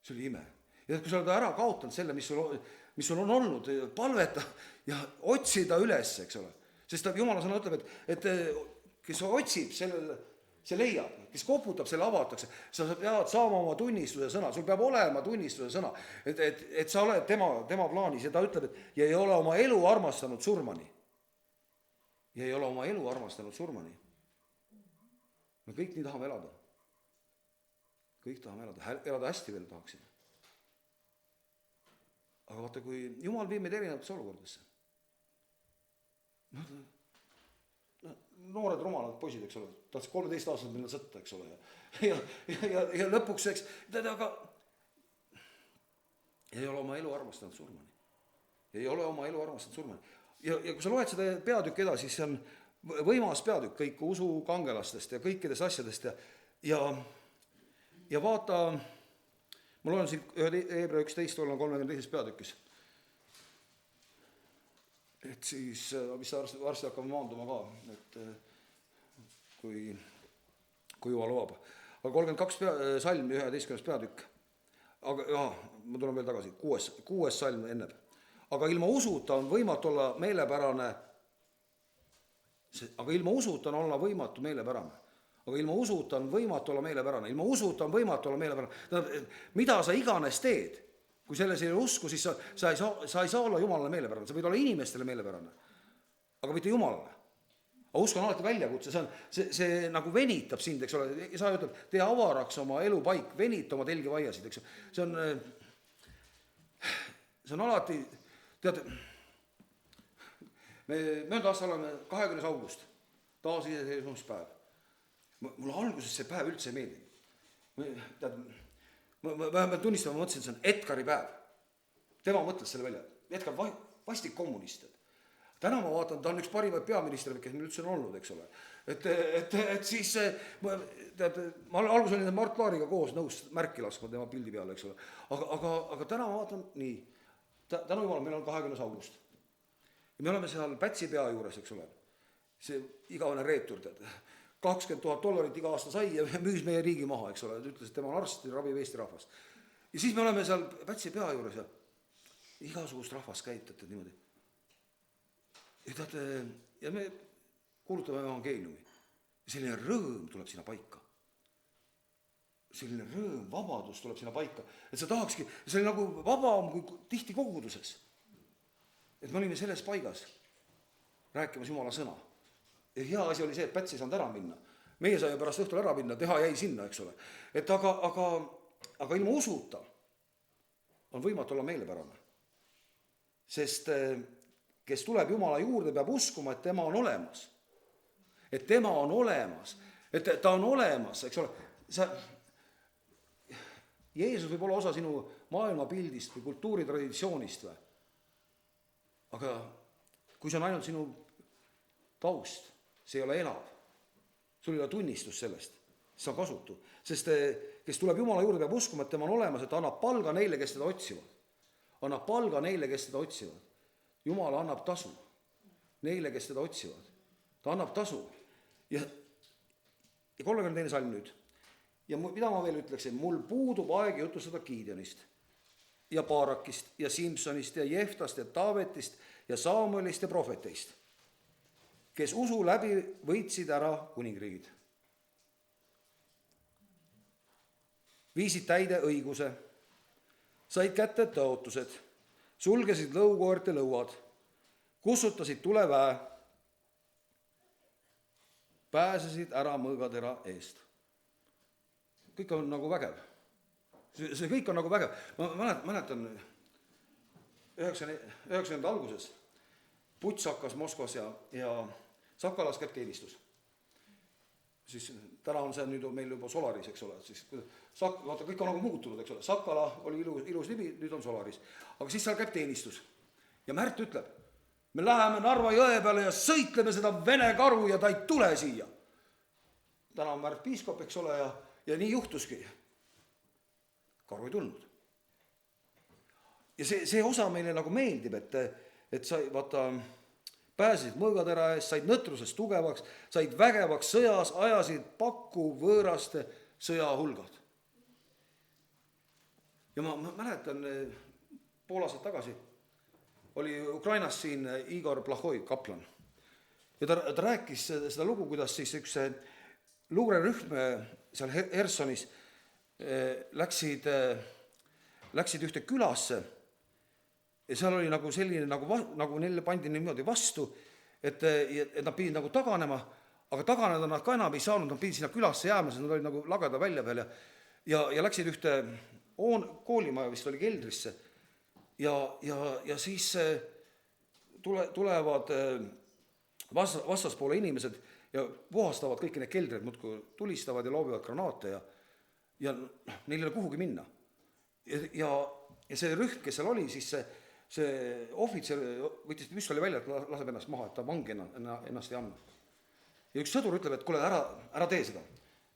See oli ime. Ja kui sa oled ära kaotanud selle, mis sul on olnud, palveta ja otsida üles, eks ole. Sest Jumala sõna ütleb, et kes otsib, see leiab, kes koputab, selle avatakse. Sa pead saama oma tunnistuse sõna, sul peab olema tunnistuse sõna, et sa oled tema plaanis ja ta ütleb, et ja ei ole oma elu armastanud surmani. Ja ei ole oma elu armastanud surmani. Me kõik nii tahame elada. Kõik tahame elada hästi veel tahaksime. Aga vaata, kui Jumal viib meid erinevatesse olukordadesse. Noored rumalad poisid, eks ole, tahtsid 13 aastat minna sõtta, eks ole. Ja lõpuks, eks, aga ei ole oma elu armastanud surmani. Ei ole oma elu armastanud surmani. Ja kui sa loed seda peatükk edasi, siis see on võimas peatükk kõik usu kangelastest ja kõikidest asjadest ja vaata, ma loen siin Hebra 11, 32 peatükis. Et siis, mis varsti hakkab maanduma ka, et kui Jumal lubab. Aga 32 salm, 11 peatükk. Aga ma tulen veel tagasi, 6 salm enneb. Aga ilma usuta on võimatu olla meelepärane. Aga ilma usuta on olla võimatu meelepärane. Aga ilma usuta on võimatu olla meelepärane. Ilma usuta on võimatu olla meelepärane. Mida sa iganes teed, kui selles ei ole usku, siis sa ei saa olla Jumalale meelepärane. Sa võid olla inimestele meelepärane, aga mitte Jumalale. Aga usk on alati väljakutse, see nagu venitab sind, eks ole. Sa ütleb, tee avaraks oma elupaik, venita oma telgivaiasid, eks ole. See on alati, tead, me mööda aasta oleme 20. august, taas iseseisvumispäev. Mulle alguses see päev üldse ei meeldi. Ma tunnistama, ma mõtlesin, et see on Edgari päev. Tema mõtles selle välja. Edgar vastik kommunist. Täna ma vaatan, ta on üks parimaid peaminister, kes meil üldse on olnud, eks ole. Et siis, tead, ma alguses olin Mart Laariga koos nõus märki laskma tema pildi peale, eks ole. Aga täna ma vaatan nii, tänu Jumal, meil on 20. august. Ja me oleme seal Pätsi pea juures, eks ole. See igavene reetur, tead. $20,000 iga aasta sai ja müüs meie riigi maha, eks ole. Ta ütles, et tema on arst ja ravib Eesti rahvast. Ja siis me oleme seal Pätsi pea juures ja igasugust rahvast käitate niimoodi. Ja me kuulutame evangeeliumi. Selline rõõm tuleb sinna paika. Selline rõõm, vabadus tuleb sinna paika. Et sa tahakski, see oli nagu vabam kui tihti koguduses. Et me olime selles paigas rääkimas Jumala sõna. Ja hea asi oli see, et Päts ei saanud ära minna. Meie sai pärast õhtul ära minna, teha jäi sinna, eks ole. Et aga ilma usuta on võimatu olla meelepärane. Sest kes tuleb Jumala juurde, peab uskuma, et tema on olemas. Et tema on olemas. Et ta on olemas, eks ole. Jeesus võib olla osa sinu maailmapildist või kultuuritraditsioonist või. Aga kui see on ainult sinu taust, see ei ole elav. Sul ei ole tunnistus sellest. siis on kasutu. Sest kes tuleb Jumala juurde, peab uskuma, et tema on olemas, et ta annab palga neile, kes teda otsivad. Annab palga neile, kes teda otsivad. Jumal annab tasu neile, kes teda otsivad. Ta annab tasu. Ja 32. salm nüüd. Ja mida ma veel ütleksin, mul puudub aeg jutustada Gideonist ja Baarakist ja Simsonist ja Jeftast ja Taavetist ja Samuelist ja prohveteist, kes usu läbi võitsid ära kuningriigid. Viisid täide õiguse, said kätte tõotused, sulgesid lõukoerte lõuad, kussutasid tuleväe, pääsesid ära mõõgatera eest. Kõik on nagu vägev. See kõik on nagu vägev. Ma mäletan 90. alguses puts hakkas Moskvas ja Sakalas käib teenistus. Siis täna on see nüüd meil juba Solaris, eks ole. Siis, vaata, kõik on nagu muutunud, eks ole. Sakala oli ilus nimi, nüüd on Solaris. Aga siis seal käib teenistus. Ja Märt ütleb, me läheme Narva jõe peale ja sõitleme seda Vene karu ja ta ei tule siia. Täna on Märt piiskop, eks ole, ja nii juhtuski. Karu ei tulnud. Ja see osa meile nagu meeldib, et sa vaata, pääsesid mõõgatera eest, said nõtrusest tugevaks, said vägevaks sõjas, ajasid pakku võõraste sõjahulgad. Ja ma mäletan, pool aastat tagasi oli Ukrainas siin Igor Plahhoi, kaplan. Ja ta rääkis seda lugu, kuidas siis üks luurerühm seal Hersonis läksid ühte külasse ja seal oli nagu selline, nagu neile pandi niimoodi vastu, et nad pidid nagu taganema, aga taganeda nad ka enam ei saanud, nad pidid sinna külasse jääma, sest nad olid nagu lageda välja peal ja läksid ühte koolimaja, vist oli keldrisse ja siis tulevad vastaspoole inimesed ja puhastavad kõiki need keldreid, muudkui tulistavad ja loobivad granaate ja neil ei ole kuhugi minna. Ja see rühm, kes seal oli, siis see ohvitser võttis püstoli välja, et laseb ennast maha, et ta vangi ennast ei anna. Ja üks sõdur ütleb, et kuule, ära tee seda,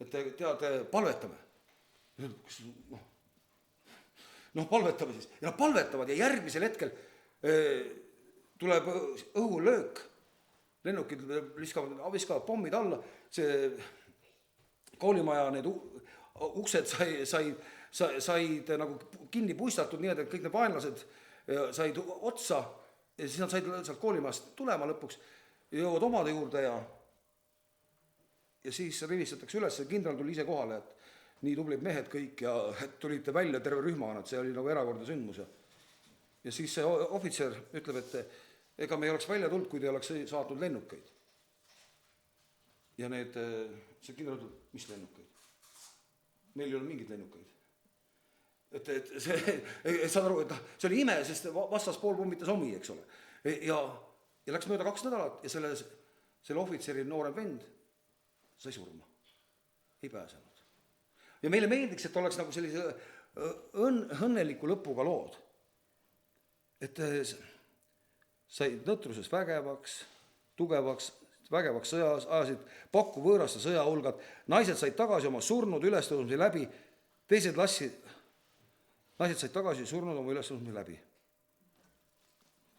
et tead, palvetame. Palvetame siis. Ja nad palvetavad ja järgmisel hetkel tuleb õhulöök, lennukid viskavad pommid alla, see koolimaja, need uksed said nagu kinni puistatud nii, et kõik need vaenlased said otsa ja siis nad said sealt koolimajast tulema lõpuks, jõuavad omade juurde ja siis rivistatakse üles, kindral tuli ise kohale, et nii tublid mehed kõik ja tulite välja terve rühmana, et see oli nagu erakordne sündmus. Ja siis see ohvitser ütleb, et ega me ei oleks välja tulnud, kui te oleks saatnud lennukeid. Ja see kindral ütleb, mis lennukeid? Meil ei ole mingid lennukeid. Et saad aru, et see oli ime, sest vastas pool pommitas omi, eks ole. Ja läks mööda 2 nädalat ja selle ohvitseri noorem vend sai surma. Ei pääsenud. Ja meile meeldiks, et oleks nagu sellise õnneliku lõpuga lood. Et said nõtruses vägevaks, tugevaks, vägevaks sõjas, ajasid pakku võõraste sõjahulgad, naised said tagasi oma surnud ülestõusmise läbi, naised said tagasi surnud oma ülestõusmise läbi.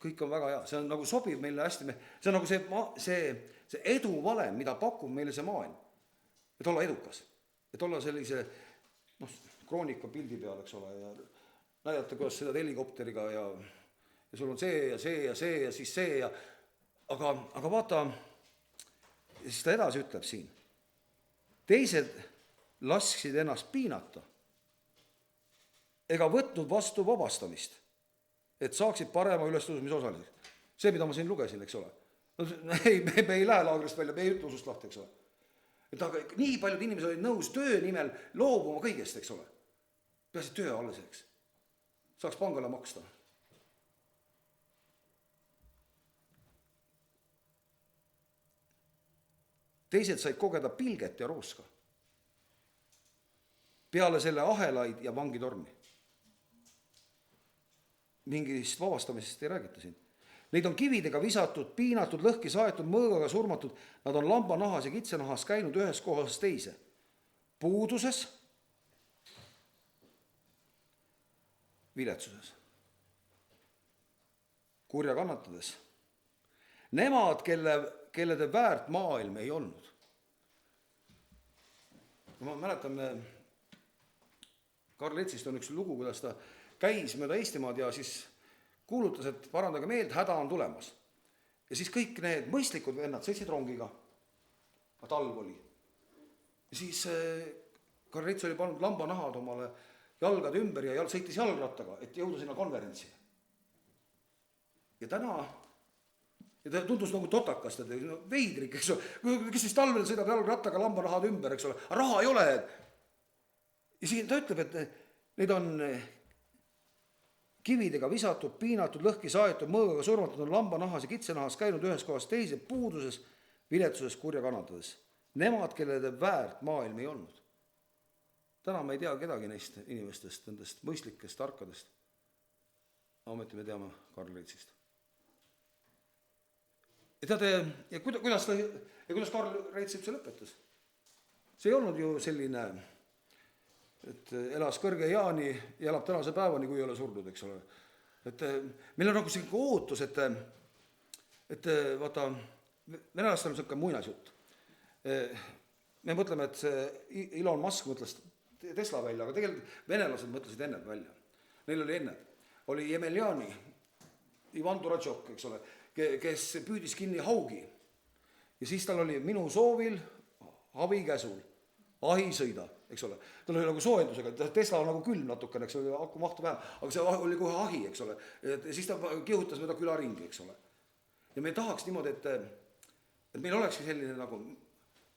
Kõik on väga hea, see on nagu sobib meile hästi, see on nagu see edu valem, mida pakub meile see maailm, et olla edukas, et olla sellise kroonika pildi peal, eks ole, ja näidata, kuidas sõidad helikopteriga ja sul on see ja see ja see ja siis see aga vaata, siis ta edasi ütleb siin, teised lasksid ennast piinata ega võtnud vastu vabastamist, et saaksid parema ülestõusmise osaliseks. See, mida ma siin lugesin, eks ole. Me ei lähe laagrist välja, me ei ütle usust lahti, eks ole. Et aga nii paljud inimesed olid nõus töö nimel loobuma kõigest, eks ole. Peaasi töö alleseks. Saaks pangale maksta. Teised said kogeda pilget ja rooska. Peale selle ahelaid ja vangitormi. Mingist vabastamisest ei räägita siin. Neid on kividega visatud, piinatud, lõhki saetud, mõõgaga surmatud. Nad on lambanahas ja kitsenahas käinud ühest kohast teise. puuduses, viletsuses, kurja kannatades. Nemad, kelle te väärt maailm ei olnud. Ma mäletan, Karl Etsist on üks lugu, kuidas ta käis mööda Eestimaad ja siis kuulutas, et parandage meelt, häda on tulemas. Ja siis kõik need mõistlikud vennad sõitsid rongiga, talv oli. Ja siis Karl Ets oli pannud lambanahad omale jalgade ümber ja sõitis jalgrattaga, et jõuda sinna konverentsi. Ja täna, ja ta tundus nagu totakas, veidrik, eks ole, kes siis talvel sõidab jalgrattaga lambanahad ümber, eks ole, aga raha ei ole. Ja siin ta ütleb, et need on kividega visatud, piinatud, lõhki saetud, mõõgaga surmatud, on lambanahas ja kitsenahas käinud ühes kohas teise, puuduses, viletsuses, kurja kannatades. Nemad, kellele väärt maailm ei olnud. Täna me ei tea kedagi neist inimestest, nendest mõistlikest, tarkadest. Ometi me teame Karl Etsist. Ja teate, ja kuidas Karl Ets üldse lõpetas? See ei olnud ju selline, et elas kõrge jaani ja elab tänase päevani, kui ei ole surnud, eks ole. Et meil on nagu selline ootus, et vaata, venelastel on selline muinasjutt. Me mõtleme, et see Elon Musk mõtles Tesla välja, aga tegelikult venelased mõtlesid enne välja. Neil oli enne. Oli Jemeljani, Ivan Duratšok, eks ole, kes püüdis kinni haugi. Ja siis tal oli minu soovil, avi käsul, ahi sõida, eks ole. Tal oli nagu soojendusega, Tesla on nagu külm natukene, eks ole, aku mahtu vähem, aga see oli kohe ahi, eks ole. Ja siis ta kihutas mööda külaringi, eks ole. Ja me tahaks niimoodi, et meil olekski selline nagu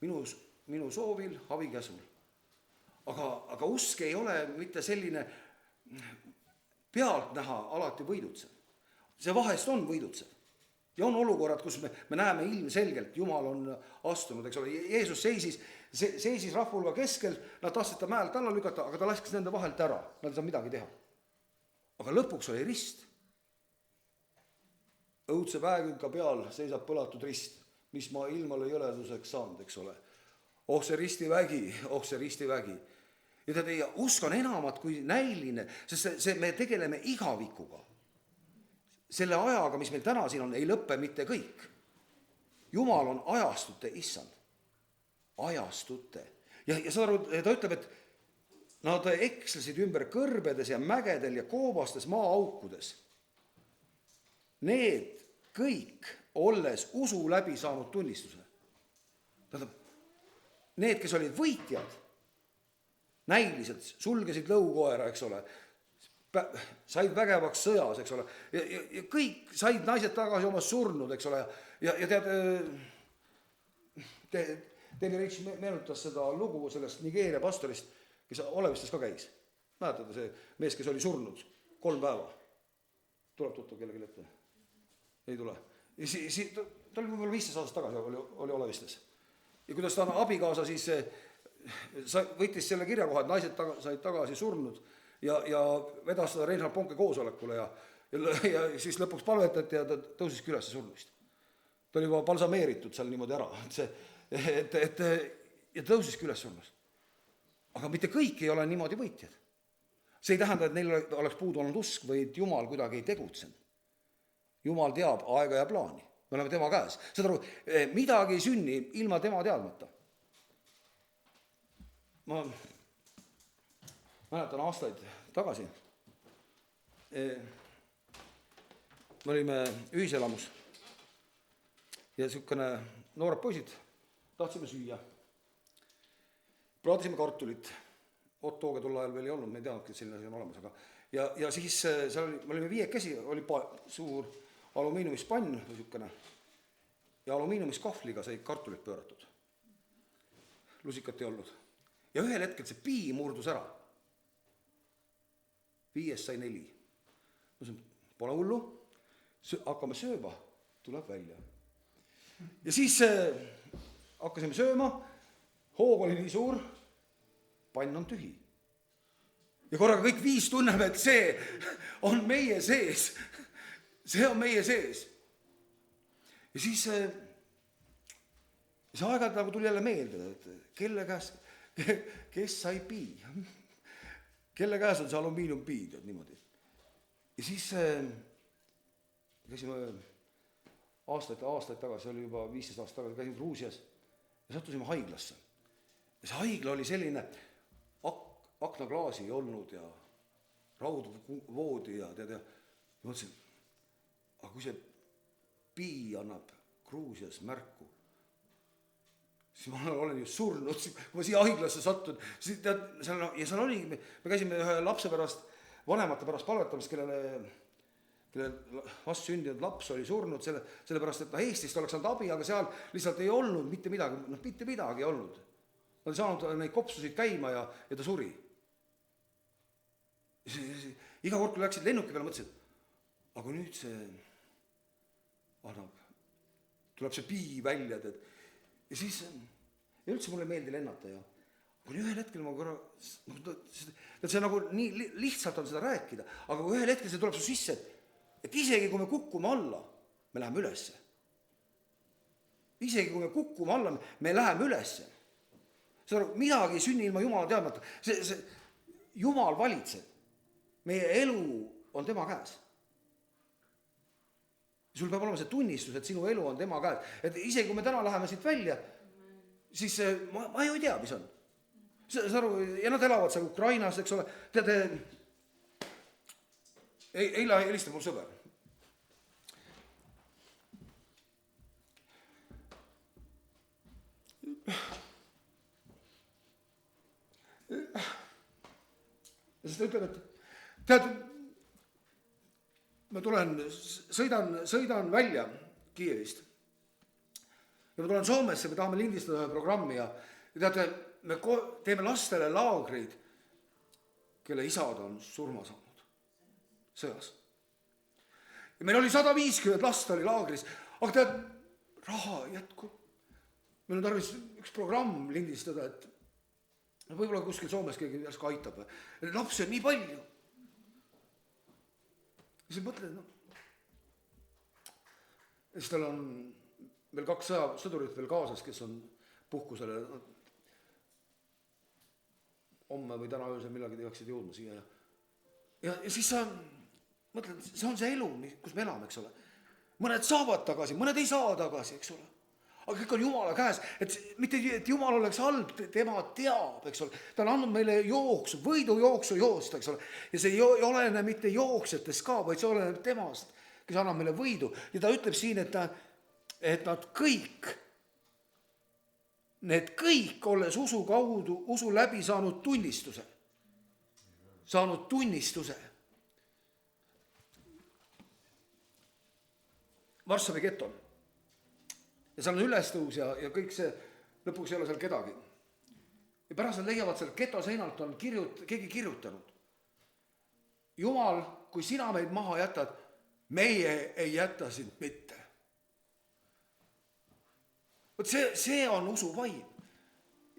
minu soovil, avi käsul. Aga usk ei ole mitte selline pealt näha alati võidutsev. See vahest on võidutsev. Ja on olukorrad, kus me näeme ilmselgelt, Jumal on astunud, eks ole. Jeesus seisis rahvulga keskel, nad tahtsid ta mäelt alla lükata, aga ta laskis nende vahelt ära. Nad ei saa midagi teha. Aga lõpuks oli rist. Õudse väekünka peal seisab põlatud rist, mis ma ilmale jõleduseks saanud, eks ole. Oh see ristivägi. Ja ta teie, usk on enamat kui näiline, sest me tegeleme igavikuga. Selle ajaga, mis meil täna siin on, ei lõppe mitte kõik. Jumal on ajastute issand. Ajastute. Ja ta ütleb, et nad ekslesid ümber kõrbedes ja mägedel ja koobastes maaaukudes. Need kõik, olles usu läbi saanud tunnistuse. Need, kes olid võitjad, näiliselt sulgesid lõukoera, eks ole, said vägevaks sõjas, eks ole, ja kõik said naised tagasi oma surnud, eks ole, ja teile Rich meenutas seda lugu sellest Nigeeria pastorist, kes Olevistes ka käis. Mäletate see mees, kes oli surnud 3 päeva. Tuleb tuttu kellegi ette? Ei tule. Ta oli võib-olla 15 aastat tagasi oli Olevistes. Ja kuidas ta abikaasa siis võttis selle kirjakoha, et naised said tagasi surnud ja vedas seda Reinhard Ponke koosolekule ja siis lõpuks palvetati ja ta tõusiski üles surnust. Ta oli juba balsameeritud seal niimoodi ära, ja tõusiski üles surnust. Aga mitte kõik ei ole niimoodi võitjad. See ei tähenda, et neil oleks puudu olnud usk või et Jumal kuidagi ei tegutsenud. Jumal teab aega ja plaani. Me oleme tema käes. Seda midagi ei sünni ilma tema teadmata. Ma mäletan aastaid tagasi. Me olime ühiselamus ja niisugune noored poisid tahtsime süüa. Plaadisime kartulit. Ottooge tol ajal veel ei olnud, me ei teadnudki, et selline asi on olemas. Ja siis seal me olime 5 käsi, oli suur alumiiniumispann või niisugune ja alumiiniumiskahvliga sai kartulit pööratud. Lusikat ei olnud. Ja ühel hetkel see pii murdus ära. 5 sai 4. Ma ütlesin, pole hullu, hakkame sööma, tuleb välja. Ja siis hakkasime sööma, hoog oli nii suur, pann on tühi. Ja korraga kõik 5 tunneme, et see on meie sees. See on meie sees. Ja siis see aeg-ajalt nagu tuli jälle meelde, et kes sai pii, kelle käes on see alumiiniumpii, tead niimoodi. Ja siis käisime aastaid tagasi, see oli juba 15 aastat tagasi, käisime Gruusias ja sattusime haiglasse. Ja see haigla oli selline, aknaklaasi ei olnud ja raudvoodi ja tead, ja mõtlesin, aga kui see pii annab Gruusias märku, siis ma olen ju surnud, kui ma siia haiglasse sattun, siis tead, seal oli, me käisime ühe lapse pärast, vanemate pärast palvetamas, kelle vastsündinud laps oli surnud, sellepärast, et Eestist oleks saanud abi, aga seal lihtsalt ei olnud mitte midagi ei olnud. Nad ei saanud neid kopsusid käima ja ta suri. Iga kord, kui läksid lennuki peale, mõtlesid, aga nüüd see annab, tuleb see pii välja, tead. Ja siis, ja üldse mulle ei meeldi lennata ja kui ühel hetkel ma korra, see nagu nii lihtsalt on seda rääkida, aga kui ühel hetkel see tuleb su sisse, et isegi kui me kukkume alla, me läheme ülesse. Isegi kui me kukkume alla, me läheme ülesse. Midagi ei sünni ilma Jumala teadmata. See Jumal valitseb. Meie elu on tema käes. Sul peab olema see tunnistus, et sinu elu on tema käes. Et isegi kui me täna läheme siit välja, siis ma ju ei tea, mis on. Ja nad elavad seal Ukrainas, eks ole. Tead, eile helistab mul sõber. Ja siis ta ütleb, et tead, ma sõidan välja Kiievist ja ma tulen Soomesse, me tahame lindistada ühe programmi ja teate, me teeme lastele laagreid, kelle isad on surma saanud sõjas. Ja meil oli 150 last oli laagris, aga tead, raha jätkub. Meil on tarvis üks programm lindistada, et võib-olla kuskil Soomes keegi järsku aitab. Lapsi on nii palju. Ja siis mõtled, ja siis tal on veel 2 sõdurit veel kaasas, kes on puhkusele homme või täna öösel millagi peaksid jõudma siia. Ja siis sa mõtled, see on see elu, kus me elame, eks ole. Mõned saavad tagasi, mõned ei saa tagasi, eks ole. Aga kõik on Jumala käes, et mitte et Jumal oleks halb, tema teab, eks ole. Ta on andnud meile jooksu, võidujooksu joosta, eks ole. Ja see ei olene mitte jooksjatest ka, vaid see oleneb temast, kes annab meile võidu. Ja ta ütleb siin, et nad kõik, need kõik olles usu kaudu, usu läbi saanud tunnistuse. Saanud tunnistuse. Varssavi geto. Ja seal on ülestõus ja kõik see, lõpuks ei ole seal kedagi. Ja pärast nad leiavad seal geto seinalt on keegi kirjutanud. Jumal, kui sina meid maha jätad, meie ei jäta sind mitte. Võt see on usu vaim.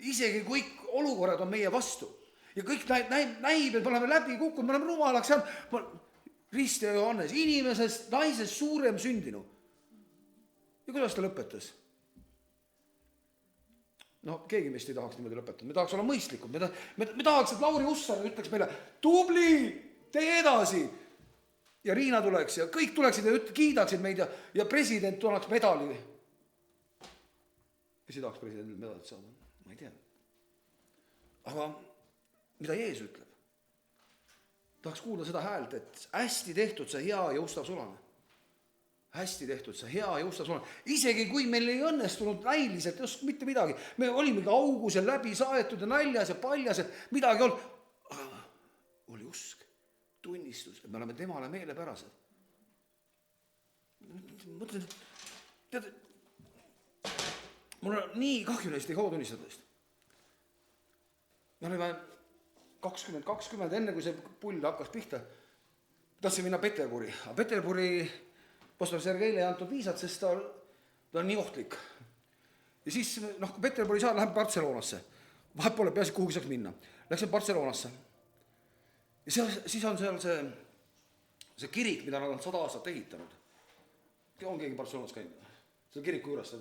Isegi kõik olukorrad on meie vastu. Ja kõik näib, et me oleme läbi kukkunud, me oleme rumalaks jäänud. Rist ja Johannes, inimesest, naisest suurem sündinu. Ja kuidas ta lõpetas? No keegi meist ei tahaks niimoodi lõpetada. Me tahaks olla mõistlikud. Me tahaks, et Lauri Hussar ütleks meile, tubli, tee edasi. Ja Riina tuleks ja kõik tuleksid ja kiidaksid meid ja president tuleks medali. Kes ei tahaks presidendilt medalit saada? Ma ei tea. Aga mida Jeesus ütleb? Tahaks kuulda seda häält, et hästi tehtud see hea ja ustav sulane. Hästi tehtud see hea ja ustav sulane. Isegi kui meil ei õnnestunud näiliselt mitte midagi. Me olimegi augus ja läbi saetud ja naljas ja paljas, et midagi olnud. Aga oli usk, tunnistus, et me oleme temale meelepärased. Mõtlen, tead, mul on nii kahju neist Jehova tunnistajatest. Me olime 2020, enne kui see pull hakkas pihta, tahtsin minna Peterburi. Aga Peterburi pastor Sergeile ei antud viisat, sest ta on nii ohtlik. Ja siis, kui Peterburi saad, läheb Barcelonasse. Vahet pole, peaasi kuhugi saaks minna. Läksin Barcelonasse. Ja siis on seal see kirik, mida nad on 100 aastat ehitanud. On keegi Barcelonas käinud? Seal kiriku juures.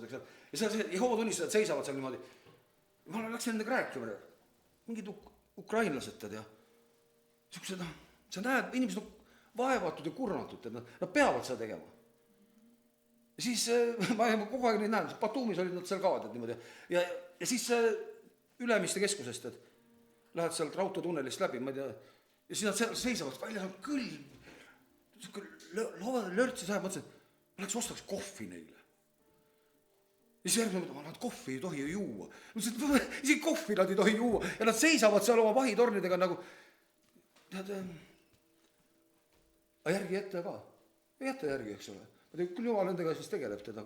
Ja seal Jehova tunnistajad seisavad seal niimoodi. Ma läksin nendega rääkima. mingid ukrainlased, tead ja, niisugused, sa näed, inimesed on vaevatud ja kurnatud, et nad peavad seda tegema. Ja siis ma kogu aeg neid näen, Batumis olid nad seal ka, tead niimoodi, ja siis Ülemiste keskusest, et lähed sealt raudteetunnelist läbi, ma ei tea, ja siis nad seal seisavad, väljas on külm, lörtsi sajab, mõtlesin, et ma läheks ostaks kohvi neile. Ja siis järgmine mõtlema, nad kohvi ei tohi juua. Isegi kohvi nad ei tohi juua ja nad seisavad seal oma vahitornidega nagu, tead, aga järgi jätta ka. Ei jätta järgi, eks ole. Ma tean, küll Jumal nendega siis tegeleb teda,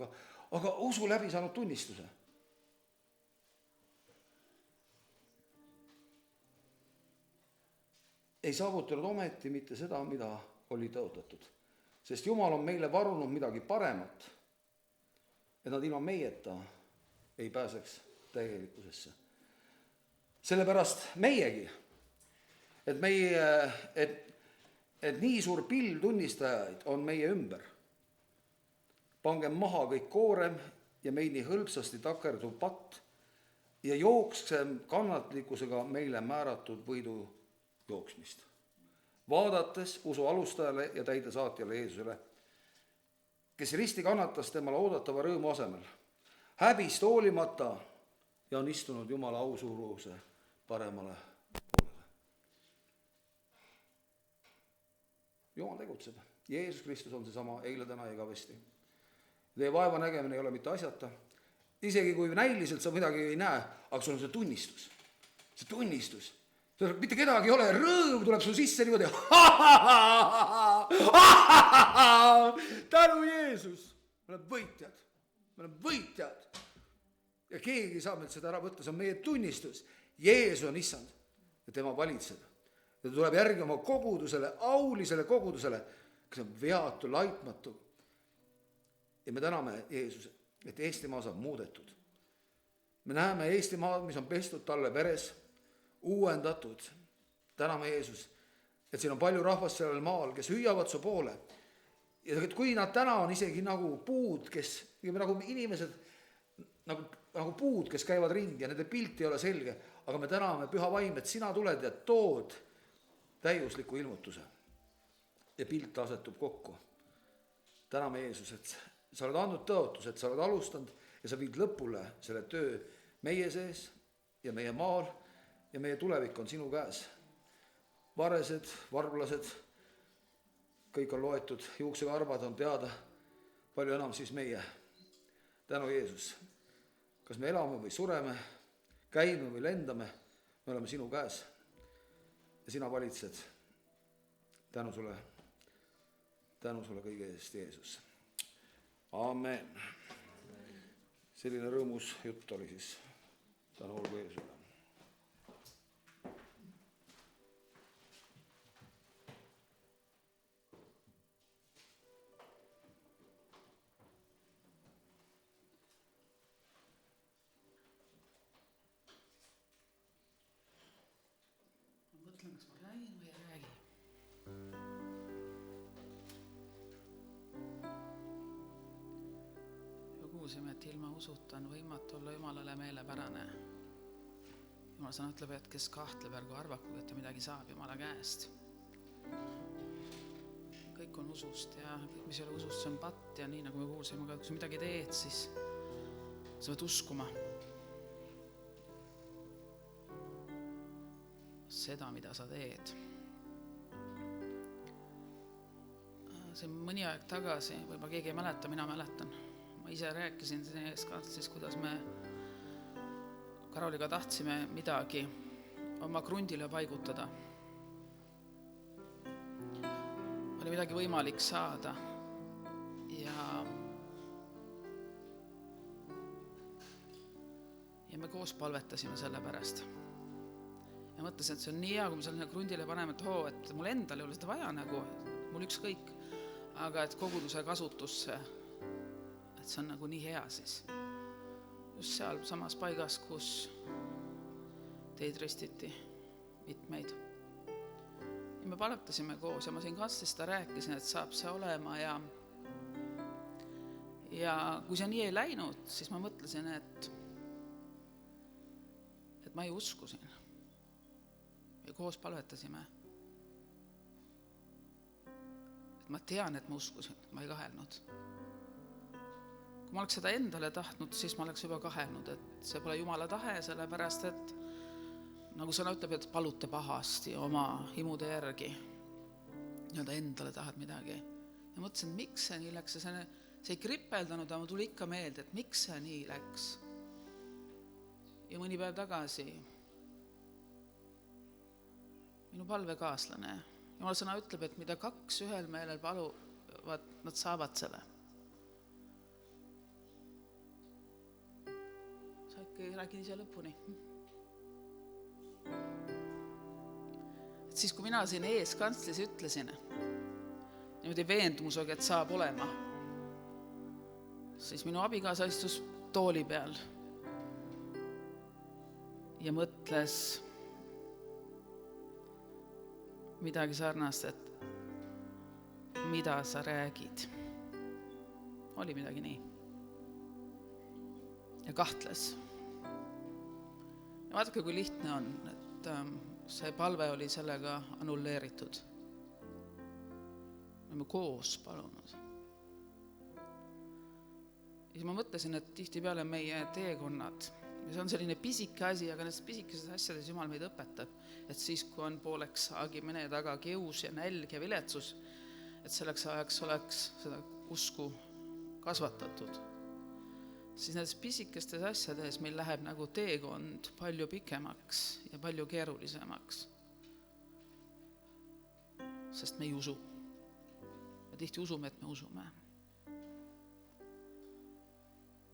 aga usu läbi saanud tunnistuse. Ei saavutanud ometi mitte seda, mida oli tõotatud. Sest Jumal on meile varunud midagi paremat, et nad ilma meieta ei pääseks täielikkusesse. Sellepärast meiegi, et nii suur pilv tunnistajaid on meie ümber. Pangem maha kõik koorem ja meid nii hõlpsasti takerduv patt ja jooksem kannatlikkusega meile määratud võidu jooksmist. Vaadates usu alustajale ja täidesaatjale Jeesusele, kes risti kannatas temale oodatava rõõmu asemel, häbist hoolimata ja on istunud Jumala ausuuruse paremale poolele. Jumal tegutseb. Jeesus Kristus on seesama eile, täna ja igavesti. Teie vaeva nägemine ei ole mitte asjata. Isegi kui näiliselt sa midagi ei näe, aga sul on see tunnistus. See tunnistus. Mitte kedagi ei ole, rõõm tuleb sul sisse niimoodi. Tänu Jeesus. Me oleme võitjad. Me oleme võitjad. Ja keegi saab meilt seda ära võtta. See on meie tunnistus. Jeesus on issand ja tema valitseb. Ja ta tuleb järgi oma kogudusele, aulisele kogudusele, kes on veatu, laitmatu. Ja me täname Jeesuse, et Eestimaa saab muudetud. Me näeme Eestimaad, mis on pestud talle veres, uuendatud. Täname Jeesus, et siin on palju rahvast sellel maal, kes hüüavad su poole. Ja kui nad täna on isegi nagu puud, nagu inimesed, nagu puud, kes käivad ringi ja nende pilt ei ole selge, aga me täname Püha Vaim, et sina tuled ja tood täiusliku ilmutuse. Ja pilt asetub kokku. Täname Jeesus, et sa oled andnud tõotus, et sa oled alustanud ja sa viid lõpule selle töö meie sees ja meie maal ja meie tulevik on sinu käes. Varesed, varblased, kõik on loetud, juuksekarvad on teada, palju enam siis meie. Tänu Jeesus, kas me elame või sureme, käime või lendame, me oleme sinu käes ja sina valitsed. Tänu sulle kõige eest, Jeesus. Amen. Selline rõõmus jutt oli siis. Tänu olgu Jeesusele. Mõtlen, kas ma räägin või ei räägi. Kuulsime, et ilma usuta on võimatu olla Jumalale meelepärane. Jumal sõna ütleb, et kes kahtleb, ärgu arvaku, et ta midagi saab Jumala käest. Kõik on usust ja kõik, mis ei ole usust, see on patt ja nii nagu me kuulsime, kui sa midagi teed, siis sa pead uskuma seda, mida sa teed. See mõni aeg tagasi, võib-olla keegi ei mäleta, mina mäletan. Ma ise rääkisin siis, kuidas me Karoliga tahtsime midagi oma krundile paigutada. Oli midagi võimalik saada ja me koos palvetasime selle pärast. Ja mõtlesin, et see on nii hea, kui me selle krundile paneme, et mul endal ei ole seda vaja, mul ükskõik, aga et koguduse kasutusse, et see on nagu nii hea siis. Just seal samas paigas, kus teid ristiti mitmeid. Ja me palvetasime koos ja ma siin kastis seda rääkisin, et saab see olema ja kui see nii ei läinud, siis ma mõtlesin, et ma ei uskusin. ja koos palvetasime. Et ma tean, et ma uskusin, ma ei kahelnud. Kui ma oleks seda endale tahtnud, siis ma oleks juba kahelnud, et see pole Jumala tahe, sellepärast, et nagu sõna ütleb, et palute pahasti oma himude järgi. Ja endale tahad midagi. Ja mõtlesin, et miks see nii läks. See ei kripeldanud, aga ma tuli ikka meelde, et miks see nii läks. Ja mõni päev tagasi minu palvekaaslane, Jumala sõna ütleb, et mida 2 ühel meelel paluvad, nad saavad selle. Sa ikka räägin ise lõpuni. Et siis, kui mina siin ees kantslis ütlesin, niimoodi veendumusega, et saab olema, siis minu abikaasa istus tooli peal ja mõtles midagi sarnast, et mida sa räägid. Oli midagi nii. Ja kahtles. Ja vaadake, kui lihtne on, et see palve oli sellega annulleeritud. Me oleme koos palunud. Ja siis ma mõtlesin, et tihtipeale meie teekonnad, ja see on selline pisike asi, aga need pisikesed asjades Jumal meid õpetab, et siis, kui on pooleks saagi mene taga keus ja nälg ja viletsus, et selleks ajaks oleks seda usku kasvatatud. Siis nendes pisikestes asjades meil läheb nagu teekond palju pikemaks ja palju keerulisemaks. Sest me ei usu. Ja tihti usume, et me usume.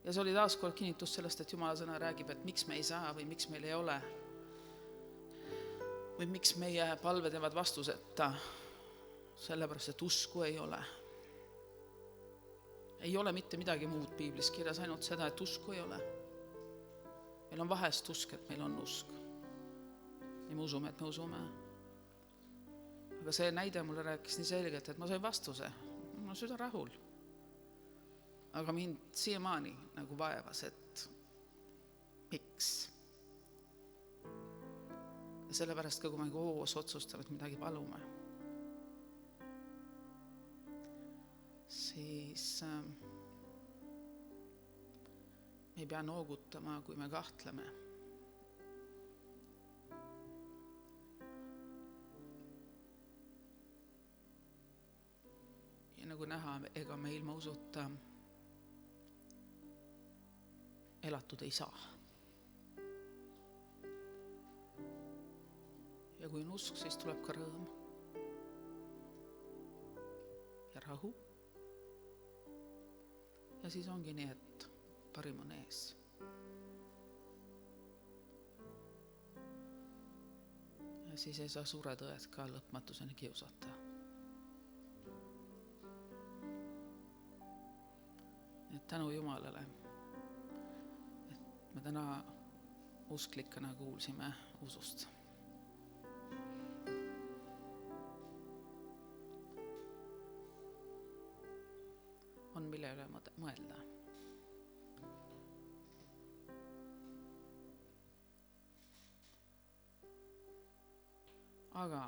Ja see oli taaskord kinnitus sellest, et Jumala sõna räägib, et miks me ei saa või miks meil ei ole. Või miks meie palved jäävad vastuseta, sellepärast, et usku ei ole. Ei ole mitte midagi muud piiblis kirjas, ainult seda, et usku ei ole. Meil on vahest usk, et meil on usk. Ja me usume, et me usume. Aga see näide mulle rääkis nii selgelt, et ma sain vastuse. Ma süda rahul. Aga mind siiamaani nagu vaevas, et miks? Ja sellepärast, kui me koos otsustame, et midagi palume, siis me ei pea noogutama, kui me kahtleme. Ja nagu näha, ega me ilma usuta elatud ei saa. Ja kui on usk, siis tuleb ka rõõm ja rahu. Ja siis ongi nii, et parim on ees. Ja siis ei saa suure tõed ka lõpmatuseni kiusata. Et tänu Jumalale, me täna usklikana kuulsime usust. On mille üle mõelda. Aga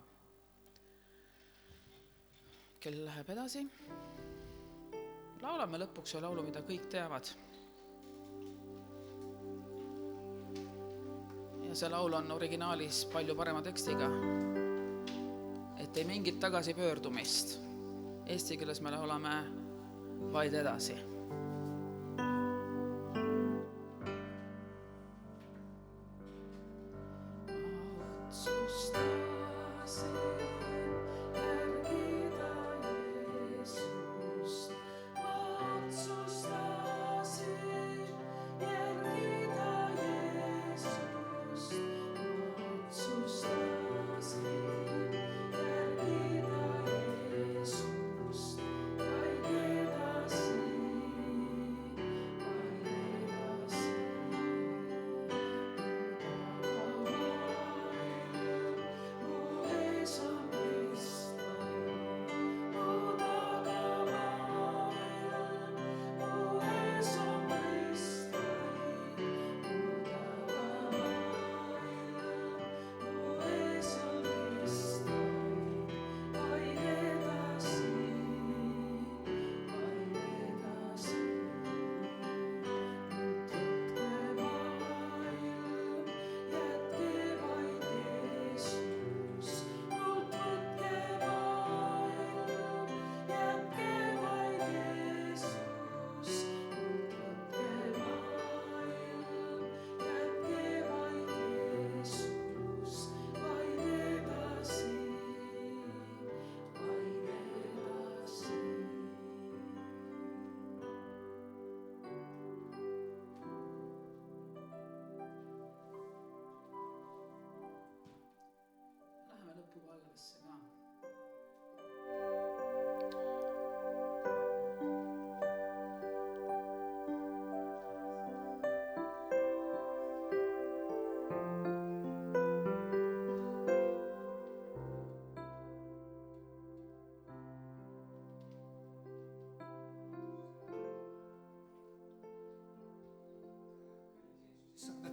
kell läheb edasi. Laulame lõpuks ja laulu, mida kõik teavad. Ja see laul on originaalis palju parema tekstiga, et ei mingit tagasi pöördumist. Eesti keeles me laulame vaid edasi.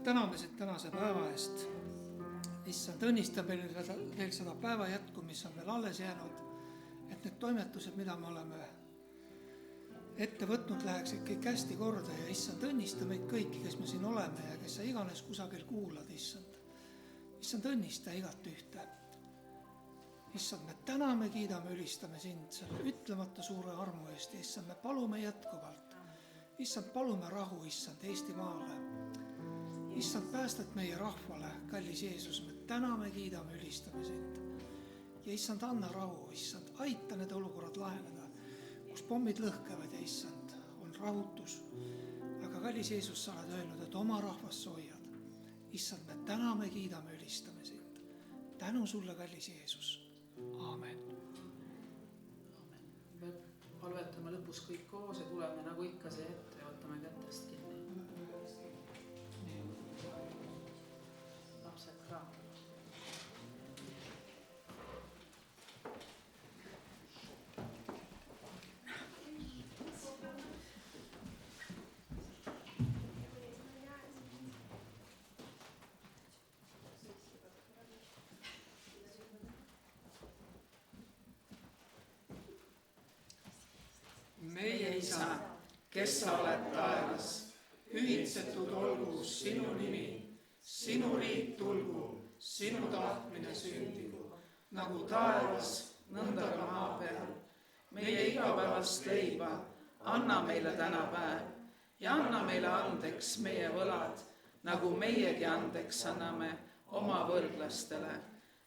issand, täname sind tänase päeva eest. issand, õnnista meil veel seda päeva jätku, mis on veel alles jäänud, et need toimetused, mida me oleme ette võtnud, läheksid kõik hästi korda ja issand, õnnista meid kõiki, kes me siin oleme ja kes sa iganes kusagil kuulad, issand. issand, õnnista igat ühte. issand, me täname, kiidame, ülistame sind selle ütlemata suure armu eest. issand, me palume jätkuvalt. issand, palume rahu, issand, Eestimaale. issand, päästet meie rahvale, kallis Jeesus, me täname, kiidame, ülistame sind. Ja issand, anna rahu, issand, aita need olukorrad laheneda, kus pommid lõhkevad ja issand, on rahutus. Aga kallis Jeesus, sa oled öelnud, et oma rahvast sa hoiad. issand, me täname, kiidame, ülistame sind. Tänu sulle, kallis Jeesus. Aamen. Me palvetame lõpus kõik koos ja tuleme nagu ikka see ette ja võtame kätest kinni. Lapsed ka. Meie Isa, kes sa oled taevas, hüvitsetud olgu sinu nimi, sinu riik tulgu, sinu tahtmine sündigu, nagu taevas, nõnda ka maa peal. Meie igapäevast leiba anna meile täna päev ja anna meile andeks meie võlad, nagu meiegi andeks anname oma võrdlastele.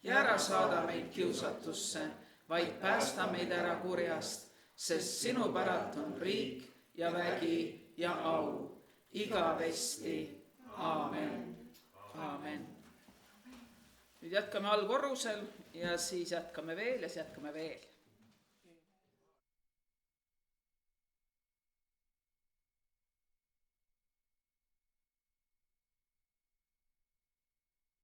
Ja ära saada meid kiusatusse, vaid päästa meid ära kurjast, sest sinu päralt on riik ja vägi ja au igavesti. Aamen. Aamen. Nüüd jätkame allkorrusel ja siis jätkame veel ja siis jätkame veel.